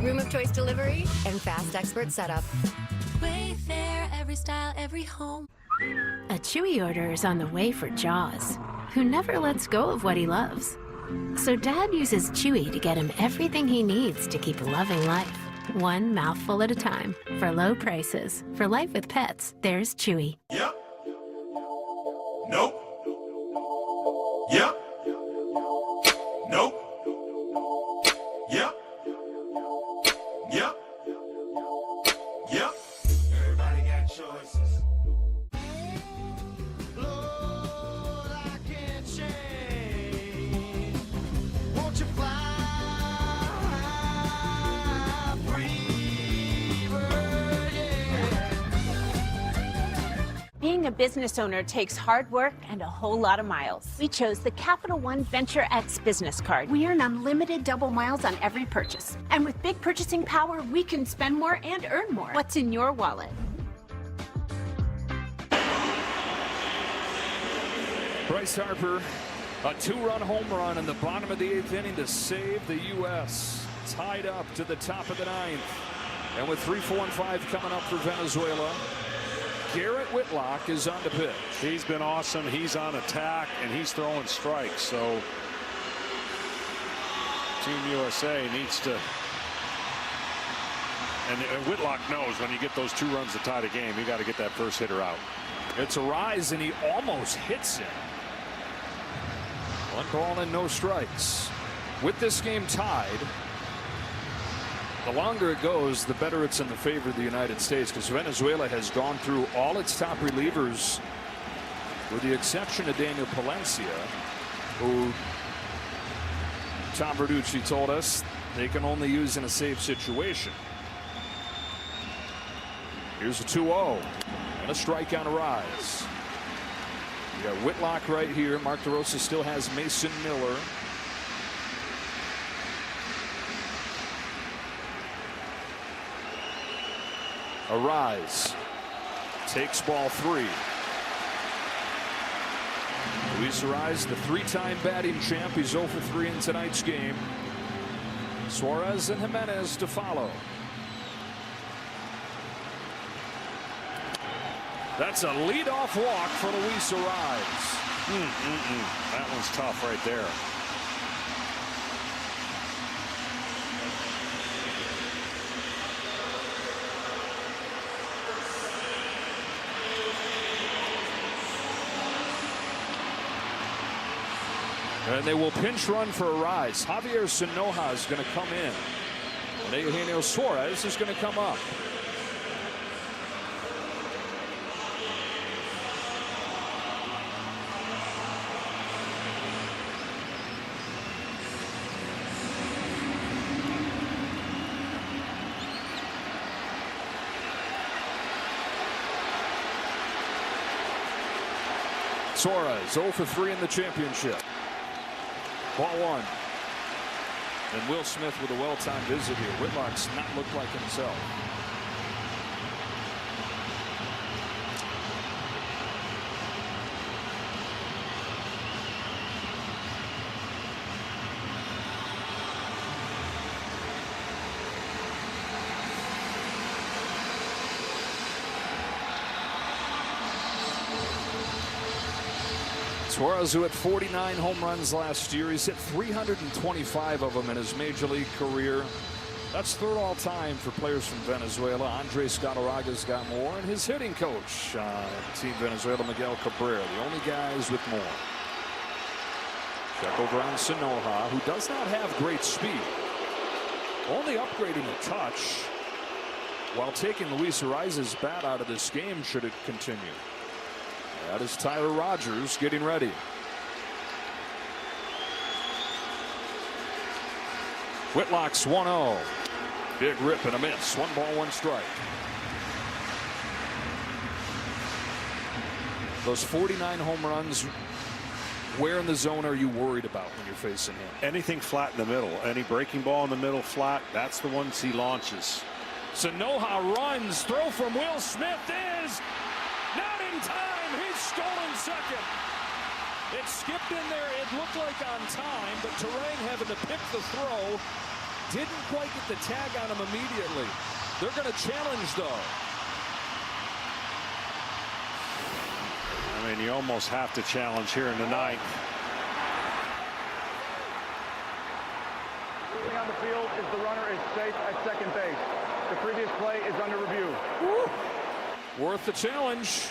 Room of choice delivery and fast expert setup. Wayfair, every style, every home. A Chewy order is on the way for Jaws, who never lets go of what he loves. So Dad uses Chewy to get him everything he needs to keep loving life, one mouthful at a time, for low prices. For life with pets, there's Chewy. Yep. Nope. Yep. Nope. Yep. Yep. Yep. Everybody got choices. Lord, I can't change. Won't you fly free, bird, yeah. Being a business owner takes hard work and a whole lot of miles. We chose the Capital One Venture X business card. We earn unlimited double miles on every purchase. And with big purchasing power, we can spend more and earn more. What's in your wallet? Bryce Harper, a 2-run home run in the bottom of the 8th inning to save the U.S. Tied up to the top of the 9th. And with 3, 4, and 5 coming up for Venezuela, Garrett Whitlock is on the pitch. He's been awesome. He's on attack, and he's throwing strikes. So Team USA needs to. And Whitlock knows when you get those 2 runs to tie the game, you got to get that first hitter out. It's a rise, and he almost hits him. 1 ball and no strikes. With this game tied, the longer it goes, the better it's in the favor of the United States, because Venezuela has gone through all its top relievers, with the exception of Daniel Palencia, who Tom Verducci told us they can only use in a safe situation. Here's a 2-0 and a strikeout rise. You got Whitlock right here. Mark DeRosa still has Mason Miller. Arise takes ball 3. Luis Arise, the 3-time batting champ. He's 0 for 3 in tonight's game. Suarez and Jimenez to follow. That's a leadoff walk for Luis Arise. That one's tough right there. And they will pinch run for Arise. Javier Sinoja is going to come in. And Eugenio Suarez is going to come up. Suarez 0 for 3 in the championship. Ball 1. And Will Smith with a well-timed visit here. Whitlock's not looked like himself. Suarez, who had 49 home runs last year, he's hit 325 of them in his major league career. That's third all time for players from Venezuela. Andres Galarraga's got more, and his hitting coach, Team Venezuela, Miguel Cabrera, the only guys with more. Check over on Sanoja, who does not have great speed. Only upgrading a touch while taking Luis Arraez's bat out of this game should it continue. That is Tyler Rogers getting ready. Whitlock's 1-0. Big rip and a miss. 1 ball, 1 strike. Those 49 home runs, where in the zone are you worried about when you're facing him? Anything flat in the middle. Any breaking ball in the middle flat, that's the ones he launches. Sanoja runs. Throw from Will Smith is not in time. He's stolen second. It skipped in there. It looked like on time, but Terrain having to pick the throw. Didn't quite get the tag on him immediately. They're going to challenge, though. I mean, you almost have to challenge here in the ninth. Moving on the field is the runner is safe at second base. The previous play is under review. Woo. Worth the challenge.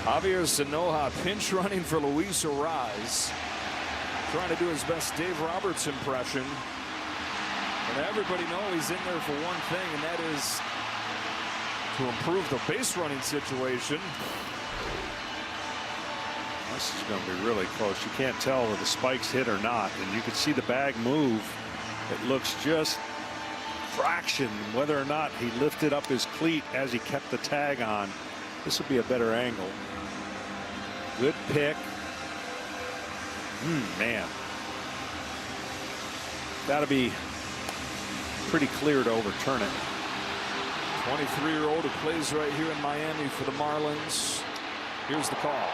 Javier Sanoja pinch running for Luis Arraez. Trying to do his best Dave Roberts impression. And everybody knows he's in there for one thing, and that is to improve the base running situation. This is going to be really close. You can't tell whether the spikes hit or not, and you can see the bag move. It looks just fraction whether or not he lifted up his cleat as he kept the tag on. This would be a better angle. Good pick. Man. Got to be pretty clear to overturn it. 23-year-old who plays right here in Miami for the Marlins. Here's the call.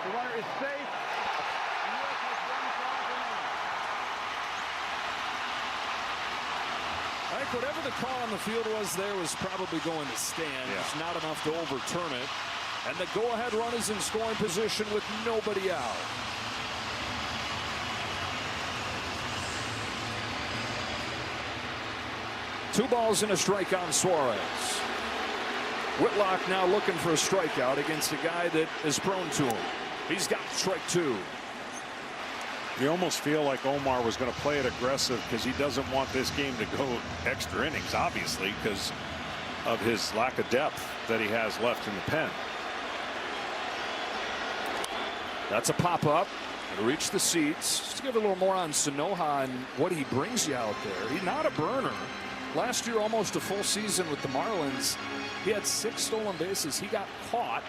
The runner is safe. I think whatever the call on the field was there was probably going to stand. Yeah. It's not enough to overturn it. And the go-ahead run is in scoring position with nobody out. Two balls and a strike on Suarez. Whitlock now looking for a strikeout against a guy that is prone to him. He's got strike 2. You almost feel like Omar was going to play it aggressive because he doesn't want this game to go extra innings, obviously, because of his lack of depth that he has left in the pen. That's a pop-up. It'll reach the seats. Just to give a little more on Sanoja and what he brings you out there. He's not a burner. Last year, almost a full season with the Marlins. He had 6 stolen bases. He got caught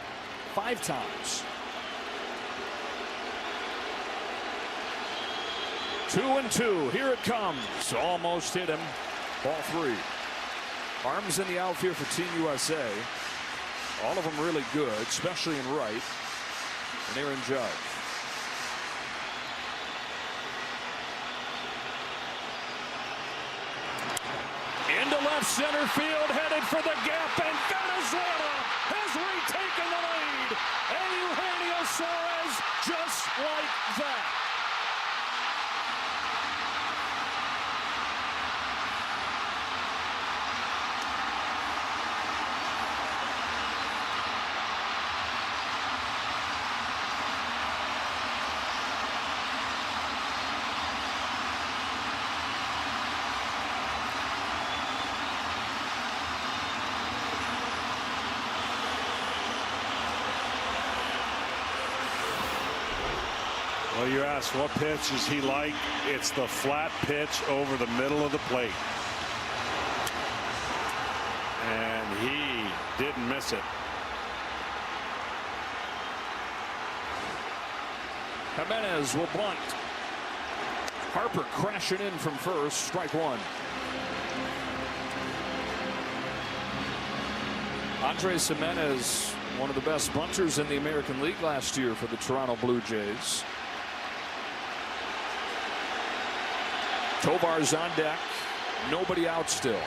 5 times. 2-2. Here it comes. Almost hit him. Ball 3. Arms in the outfield for Team USA. All of them really good, especially in right. And Aaron Judge. Into left center field, headed for the gap, and Venezuela has retaken the lead. And Eugenio Suarez just like that. Well, you asked what pitch is he like? It's the flat pitch over the middle of the plate. And he didn't miss it. Jimenez will bunt. Harper crashing in from first. Strike 1. Andres Jimenez, one of the best bunters in the American League last year for the Toronto Blue Jays. Tovar's on deck. Nobody out still.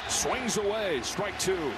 Swings away. Strike two.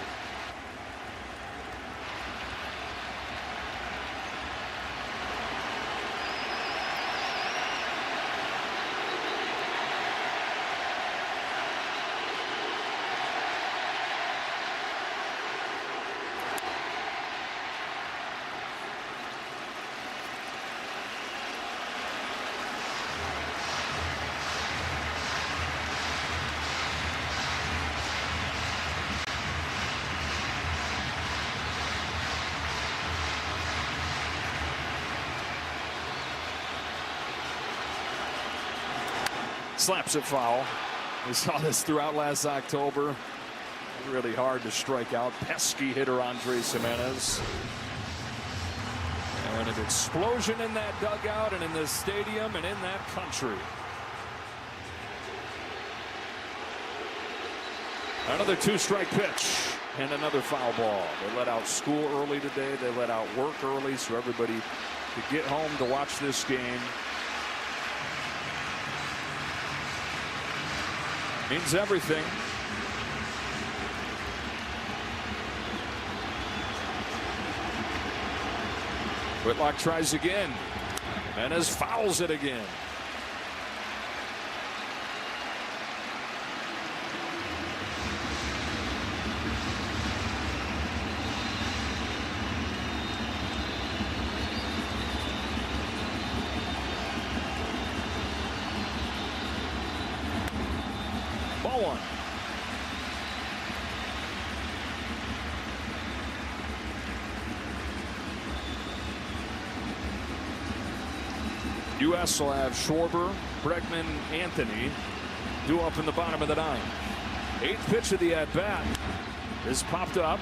Slaps it foul. We saw this throughout last October. Really hard to strike out. Pesky hitter Andres Jimenez. And an explosion in that dugout and in this stadium and in that country. Another two-strike pitch and another foul ball. They let out school early today. They let out work early so everybody could get home to watch this game. Means everything. Whitlock tries again. Jimenez fouls it again. Ball one. U.S. will have Schwarber, Bregman, Anthony due up in the bottom of the ninth. Eighth pitch of the at-bat is popped up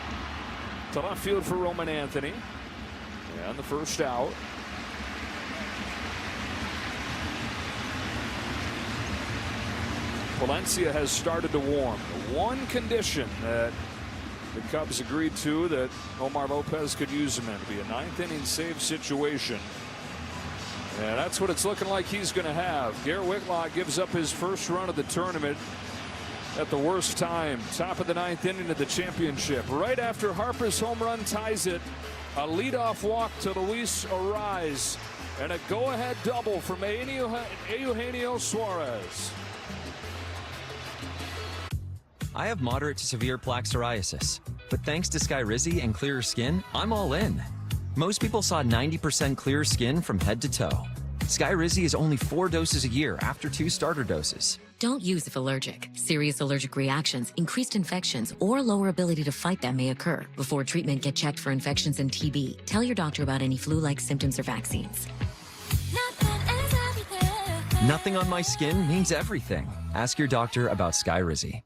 to left field for Roman Anthony. And the first out. Valencia has started to warm. The one condition that the Cubs agreed to that Omar Lopez could use him in to be a ninth inning save situation. And that's what it's looking like he's going to have. Garrett Whitlock gives up his first run of the tournament at the worst time. Top of the ninth inning of the championship. Right after Harper's home run ties it. A leadoff walk to Luis Arraez. And a go-ahead double from Eugenio Suarez. I have moderate to severe plaque psoriasis, but thanks to Skyrizi and clearer skin, I'm all in. Most people saw 90% clearer skin from head to toe. Skyrizi is only 4 doses a year after 2 starter doses. Don't use if allergic. Serious allergic reactions, increased infections, or lower ability to fight them may occur. Before treatment, get checked for infections and TB. Tell your doctor about any flu-like symptoms or vaccines. Nothing on my skin means everything. Ask your doctor about Skyrizi.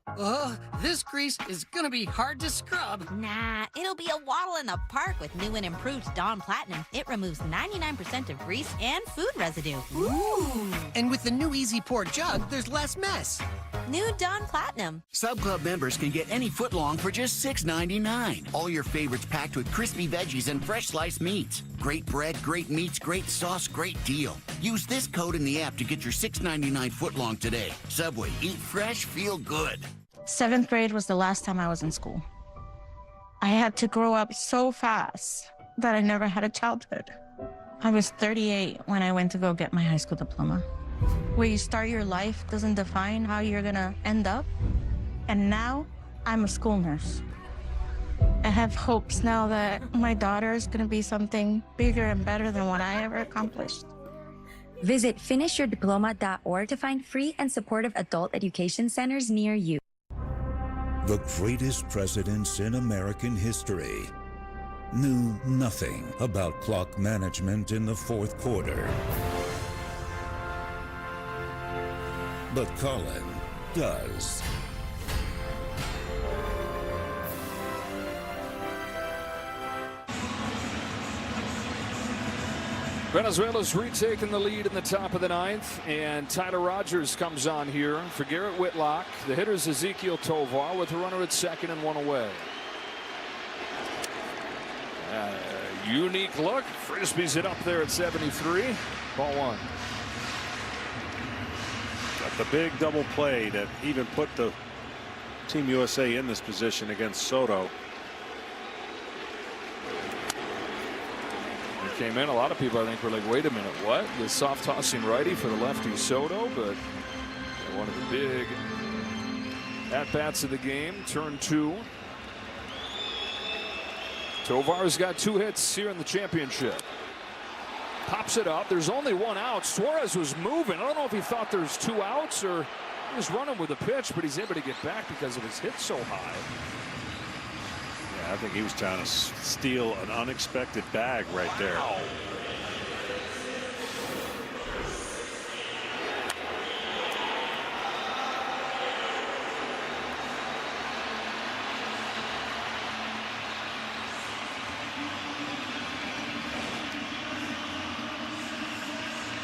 This grease is gonna be hard to scrub. Nah, it'll be a waddle in the park with new and improved Dawn Platinum. It removes 99% of grease and food residue. Ooh! And with the new Easy Pour jug, there's less mess. New Dawn Platinum. Sub Club members can get any footlong for just $6.99. All your favorites packed with crispy veggies and fresh sliced meats. Great bread, great meats, great sauce, great deal. Use this code in the app to get your $6.99 footlong today. Subway, eat fresh, feel good. 7th grade was the last time I was in school. I had to grow up so fast that I never had a childhood. I was 38 when I went to go get my high school diploma. Where you start your life doesn't define how you're gonna end up. And now I'm a school nurse. I have hopes now that my daughter is gonna be something bigger and better than what I ever accomplished. Visit finishyourdiploma.org to find free and supportive adult education centers near you. The greatest presidents in American history knew nothing about clock management in the 4th quarter. But Colin does. Venezuela's retaken the lead in the top of the ninth, and Tyler Rogers comes on here for Garrett Whitlock. The hitter's Ezequiel Tovar with a runner at second and 1 away. Unique look. Frisbees it up there at 73. Ball 1. But the big double play that even put the Team USA in this position against Soto. He came in, a lot of people I think were like, wait a minute, what? The soft tossing righty for the lefty Soto, but one of the big at-bats of the game. Turn 2. Tovar's got 2 hits here in the championship. Pops it up. There's only 1 out. Suarez was moving. I don't know if he thought there's 2 outs or he was running with a pitch, but he's able to get back because of his hit so high. Yeah, I think he was trying to steal an unexpected bag right there. Wow.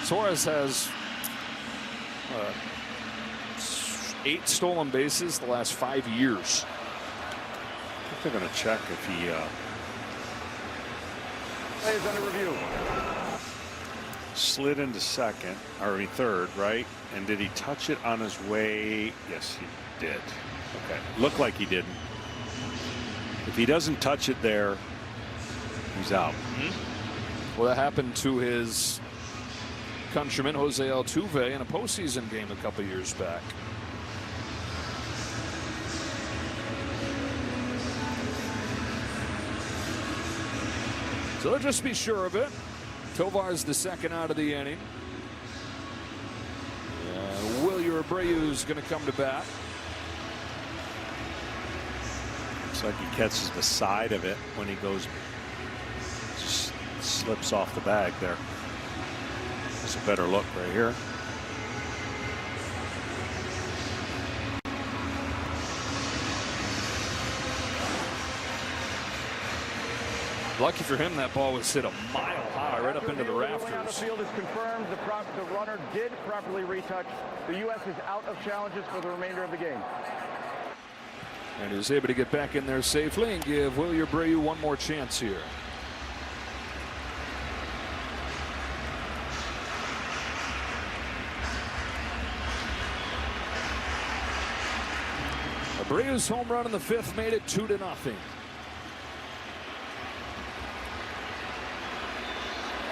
Suarez has 8 stolen bases the last 5 years. I think they're going to check if he Play is under review. slid into second, or third, right? And did he touch it on his way? Yes, he did. Okay, looked like he didn't. If he doesn't touch it there, he's out. Well, that happened to his countryman Jose Altuve in a postseason game a couple years back. So let's just be sure of it. Tovar's the second out of the inning. Wilyer Abreu's going to come to bat. Looks like he catches the side of it when he goes, just slips off the bag there. That's a better look right here. Lucky for him, that ball was hit a mile high right up into the rafters. The field is confirmed. The runner did properly retouch. The U.S. is out of challenges for the remainder of the game. And he was able to get back in there safely and give Wilyer Abreu one more chance here. Abreu's home run in the 5th made it 2-0.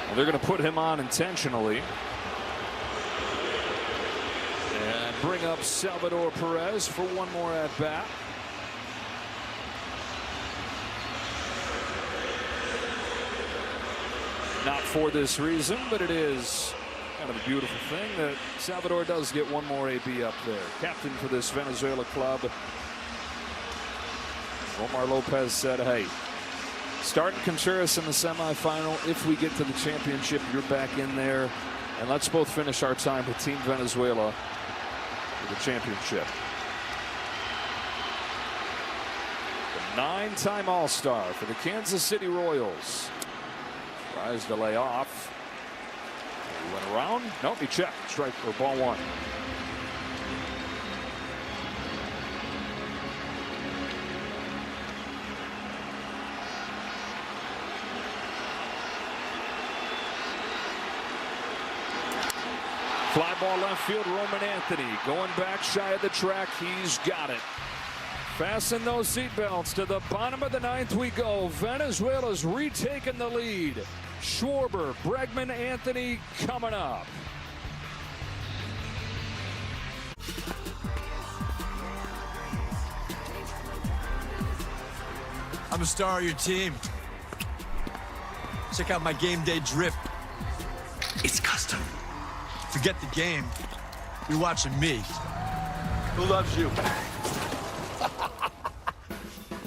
Well, they're going to put him on intentionally and bring up Salvador Perez for one more at bat. Not for this reason, but it is kind of a beautiful thing that Salvador does get one more AB up there. Captain for this Venezuela club, Omar Lopez, said, hey, starting Contreras in the semifinal. If we get to the championship, you're back in there. And let's both finish our time with Team Venezuela with the championship. The 9-time All-Star for the Kansas City Royals. Tries to lay off. He went around. Nope, he checked. Strike or ball 1. Fly ball left field, Roman Anthony going back shy of the track. He's got it. Fasten those seatbelts. To the bottom of the 9th we go. Venezuela's retaken the lead. Schwarber, Bregman, Anthony coming up. I'm a star of your team. Check out my game day drip. It's custom. Forget the game. You're watching me. Who loves you?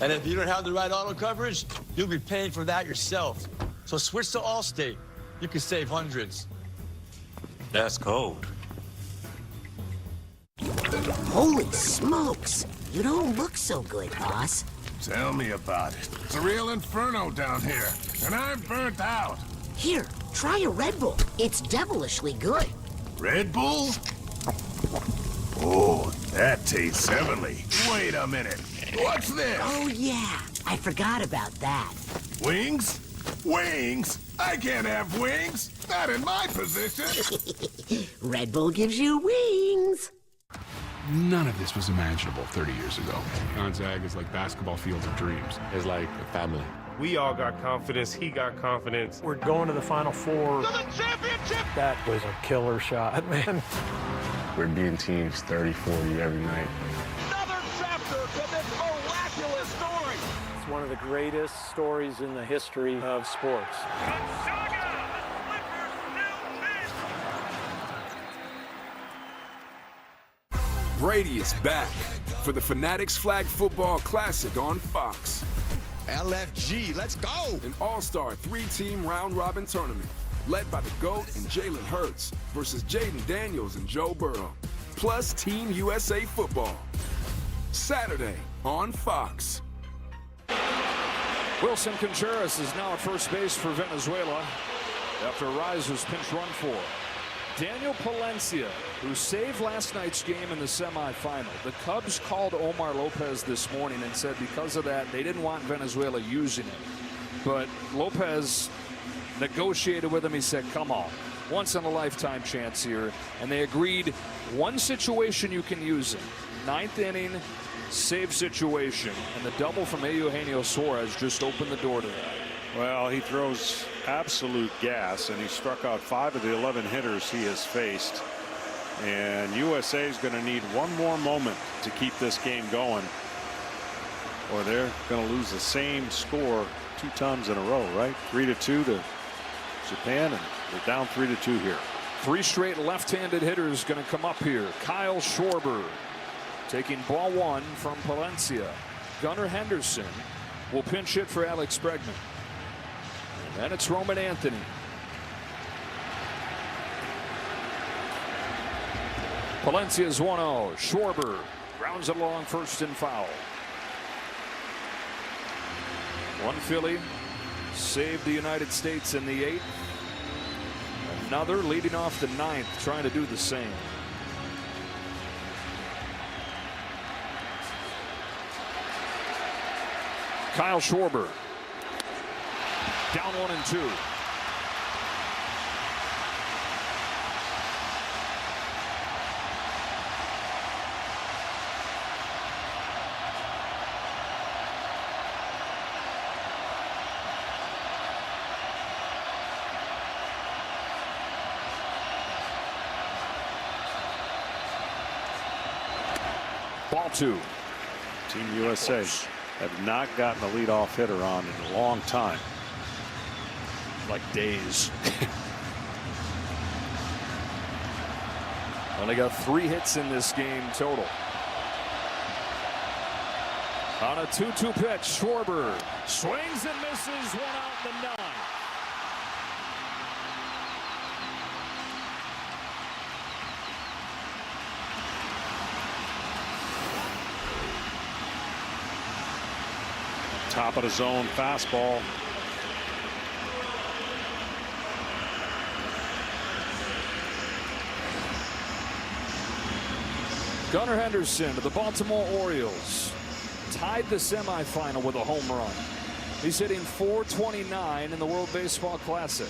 And if you don't have the right auto coverage, you'll be paying for that yourself. So switch to Allstate. You can save hundreds. That's cold. Holy smokes! You don't look so good, boss. Tell me about it. It's a real inferno down here, and I'm burnt out. Here, try a Red Bull. It's devilishly good. Red Bull? Oh, that tastes heavenly. Wait a minute. What's this? Oh, yeah. I forgot about that. Wings? Wings? I can't have wings. Not in my position. Red Bull gives you wings. None of this was imaginable 30 years ago. Gonzaga is like basketball field of dreams. It's like a family. We all got confidence. He got confidence. We're going to the Final Four. To the championship! That was a killer shot, man. We're beating teams 30, 40 every night. Another chapter to this miraculous story. It's one of the greatest stories in the history of sports. Brady is back for the Fanatics Flag Football Classic on Fox. LFG, let's go! An all-star three-team round-robin tournament led by the GOAT and Jalen Hurts versus Jaden Daniels and Joe Burrow, plus Team USA football. Saturday on Fox. Wilson Contreras is now at first base for Venezuela after a rise was pinch run for. Daniel Palencia, who saved last night's game in the semifinal. The Cubs called Omar Lopez this morning and said because of that, they didn't want Venezuela using it. But Lopez negotiated with him. He said, come on, once in a lifetime chance here. And they agreed one situation you can use it. Ninth inning, save situation. And the double from Eugenio Suarez just opened the door to that. Well, he throws absolute gas, and he struck out 5 of the 11 hitters he has faced. And USA is going to need one more moment to keep this game going, or they're going to lose the same score 2 times in a row, right? 3-2 to Japan, and they're down 3-2 here. 3 straight left-handed hitters going to come up here. Kyle Schwarber taking ball 1 from Palencia. Gunnar Henderson will pinch hit for Alex Bregman. And then it's Roman Anthony. Palencia's 1-0. Schwarber grounds it along first and foul. One Philly saved the United States in the 8th. Another leading off the 9th, trying to do the same. Kyle Schwarber. Down 1-2. Ball 2. Team USA have not gotten a leadoff hitter on in a long time. Like days. Only got 3 hits in this game total. On a 2-2 pitch, Schwarber swings and misses, 1 out in the 9th. Top of the zone fastball. Gunnar Henderson of the Baltimore Orioles tied the semifinal with a home run. He's hitting .429 in the World Baseball Classic.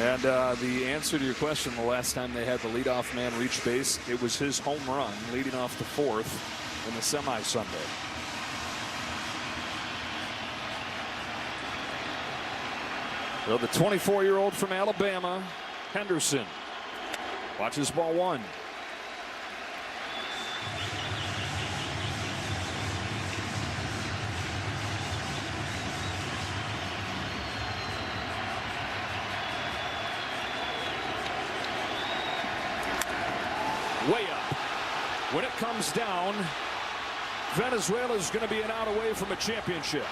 And the answer to your question, the last time they had the leadoff man reach base, it was his home run leading off the 4th in the semi-Sunday. So the 24-year-old from Alabama, Henderson, watches ball 1. Way up. When it comes down, Venezuela is going to be an out away from a championship.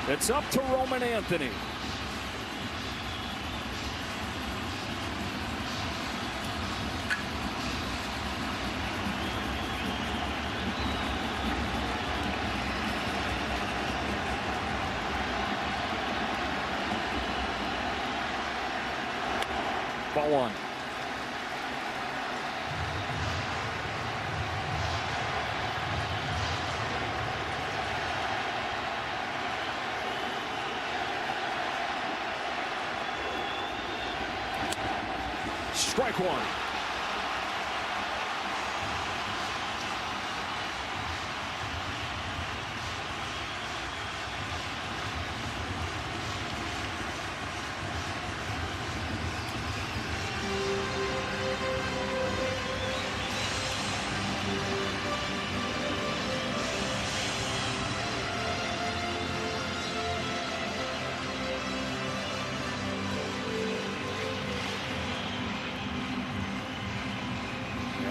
It's up to Roman Anthony. 1. Strike 1.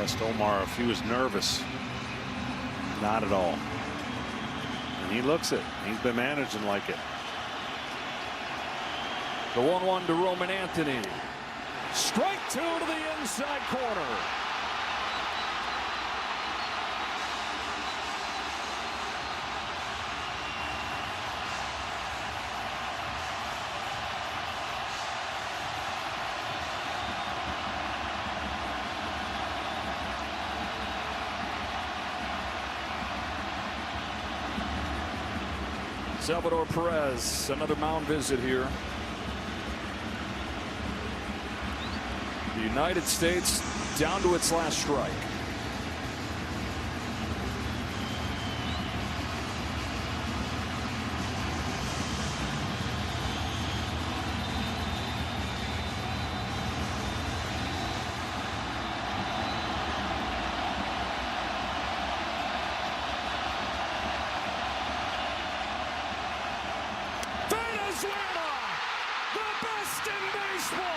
Asked Omar if he was nervous. Not at all. And he looks it. He's been managing like it. The 1-1 to Roman Anthony. Strike 2 to the inside corner. Salvador Perez, another mound visit here. The United States down to its last strike. Venezuela, the best in baseball.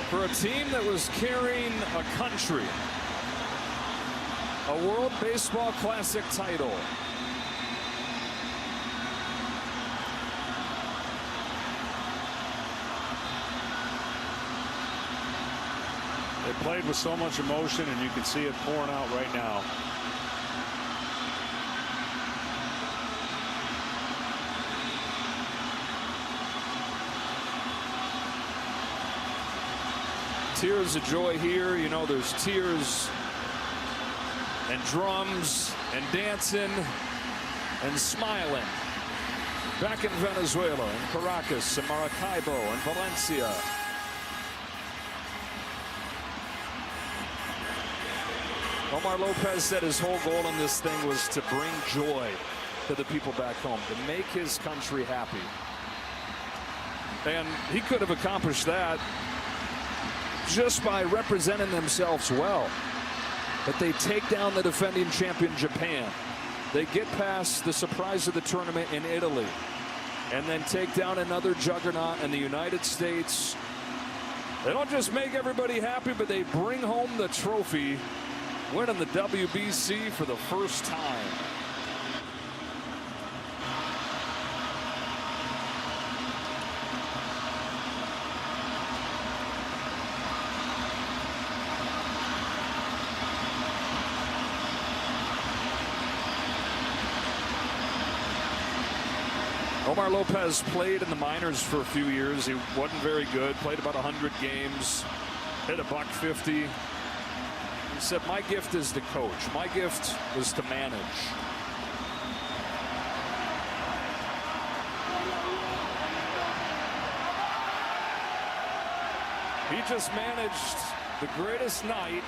For a team that was carrying a country, a World Baseball Classic title. They played with so much emotion, and you can see it pouring out right now. Tears of joy here. You know, there's tears and drums and dancing and smiling. Back in Venezuela, in Caracas, in Maracaibo, and Valencia. Omar Lopez said his whole goal in this thing was to bring joy to the people back home, to make his country happy. And he could have accomplished that just by representing themselves well. But they take down the defending champion Japan. They get past the surprise of the tournament in Italy, and then take down another juggernaut in the United States, They don't just make everybody happy, but they bring home the trophy, winning the WBC for the first time. Omar Lopez played in the minors for a few years. He wasn't very good, played about 100 games, hit $150. He said, my gift is to coach. My gift was to manage. He just managed the greatest night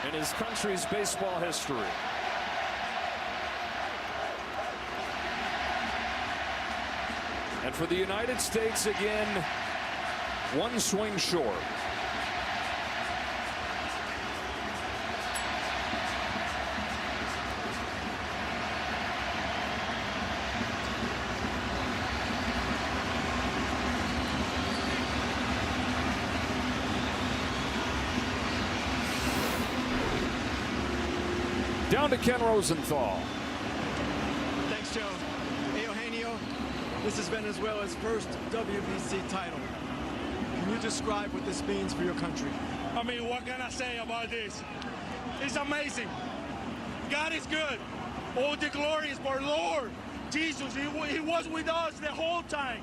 in his country's baseball history. And for the United States, again, one swing short. Down to Ken Rosenthal. Thanks, Joe. Hey, Eugenio. This is Venezuela's first WBC title. Can you describe what this means for your country? I mean, what can I say about this? It's amazing. God is good. All the glory is for Lord Jesus. He was with us the whole time.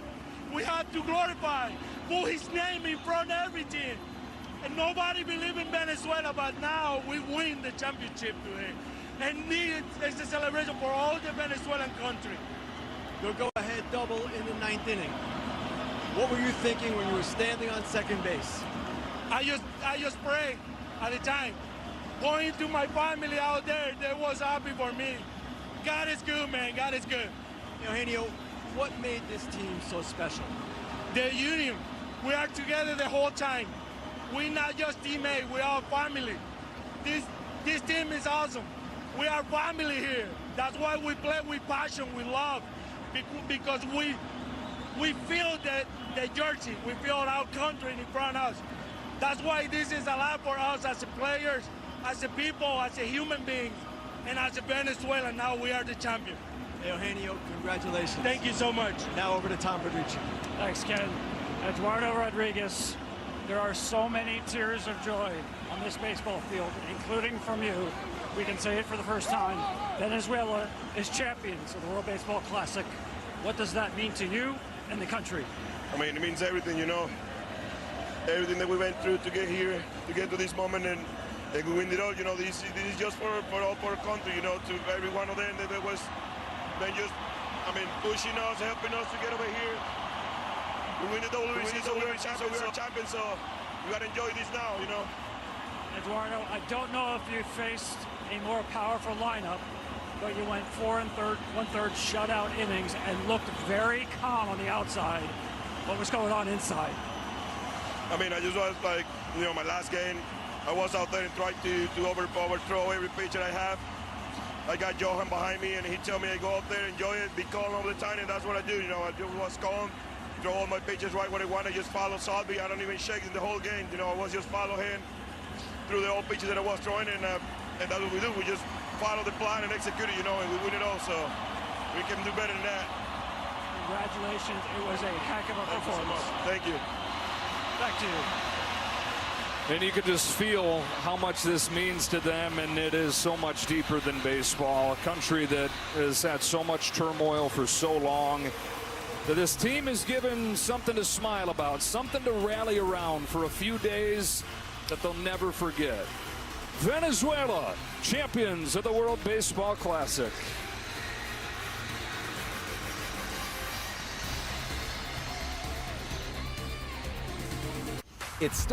We have to glorify, put his name in front of everything. And nobody believed in Venezuela, but now we win the championship today. And it's a celebration for all the Venezuelan country. You'll go ahead double in the 9th inning. What were you thinking when you were standing on second base? I just prayed at the time. Going to my family out there, they was happy for me. God is good, man. God is good. Eugenio, what made this team so special? The union. We are together the whole time. We're not just teammates. We are family. This team is awesome. We are family here. That's why we play with passion, with love, because we feel the jersey. We feel our country in front of us. That's why this is a lot for us as players, as a people, as a human beings, and as a Venezuelan. Now we are the champion. Hey, Eugenio, congratulations. Thank you so much. Now over to Tom Verducci. Thanks, Ken. Eduardo Rodriguez, there are so many tears of joy on this baseball field, including from you. We can say it for the first time. Venezuela is champions of the World Baseball Classic. What does that mean to you and the country? I mean, it means everything, you know. Everything that we went through to get here, to get to this moment, and we win it all. You know, this is just for our country, you know, to every one of them that was just, I mean, pushing us, helping us to get over here. We win the WBC, so we're champions, so we got to enjoy this now, you know. Eduardo, I don't know if you faced a more powerful lineup, but you went 4 1/3 shutout innings and looked very calm on the outside. What was going on inside? I mean, I just was like, you know, my last game, I was out there and tried to overthrow every pitch that I have. I got Johan behind me, and he told me I go out there, enjoy it, be calm all the time, and that's what I do. You know, I just was calm, throw all my pitches right where I want. I just follow Salvi. I don't even shake in the whole game. You know, I was just follow him through the old pitches that I was throwing, and that's what we do. We just follow the plan and execute it, you know, and we win it all. So we can do better than that. Congratulations. It was a heck of a performance. Thank you. Back to you. And you can just feel how much this means to them, and it is so much deeper than baseball. A country that has had so much turmoil for so long, that this team is given something to smile about, something to rally around for a few days that they'll never forget. Venezuela, champions of the World Baseball Classic. It starts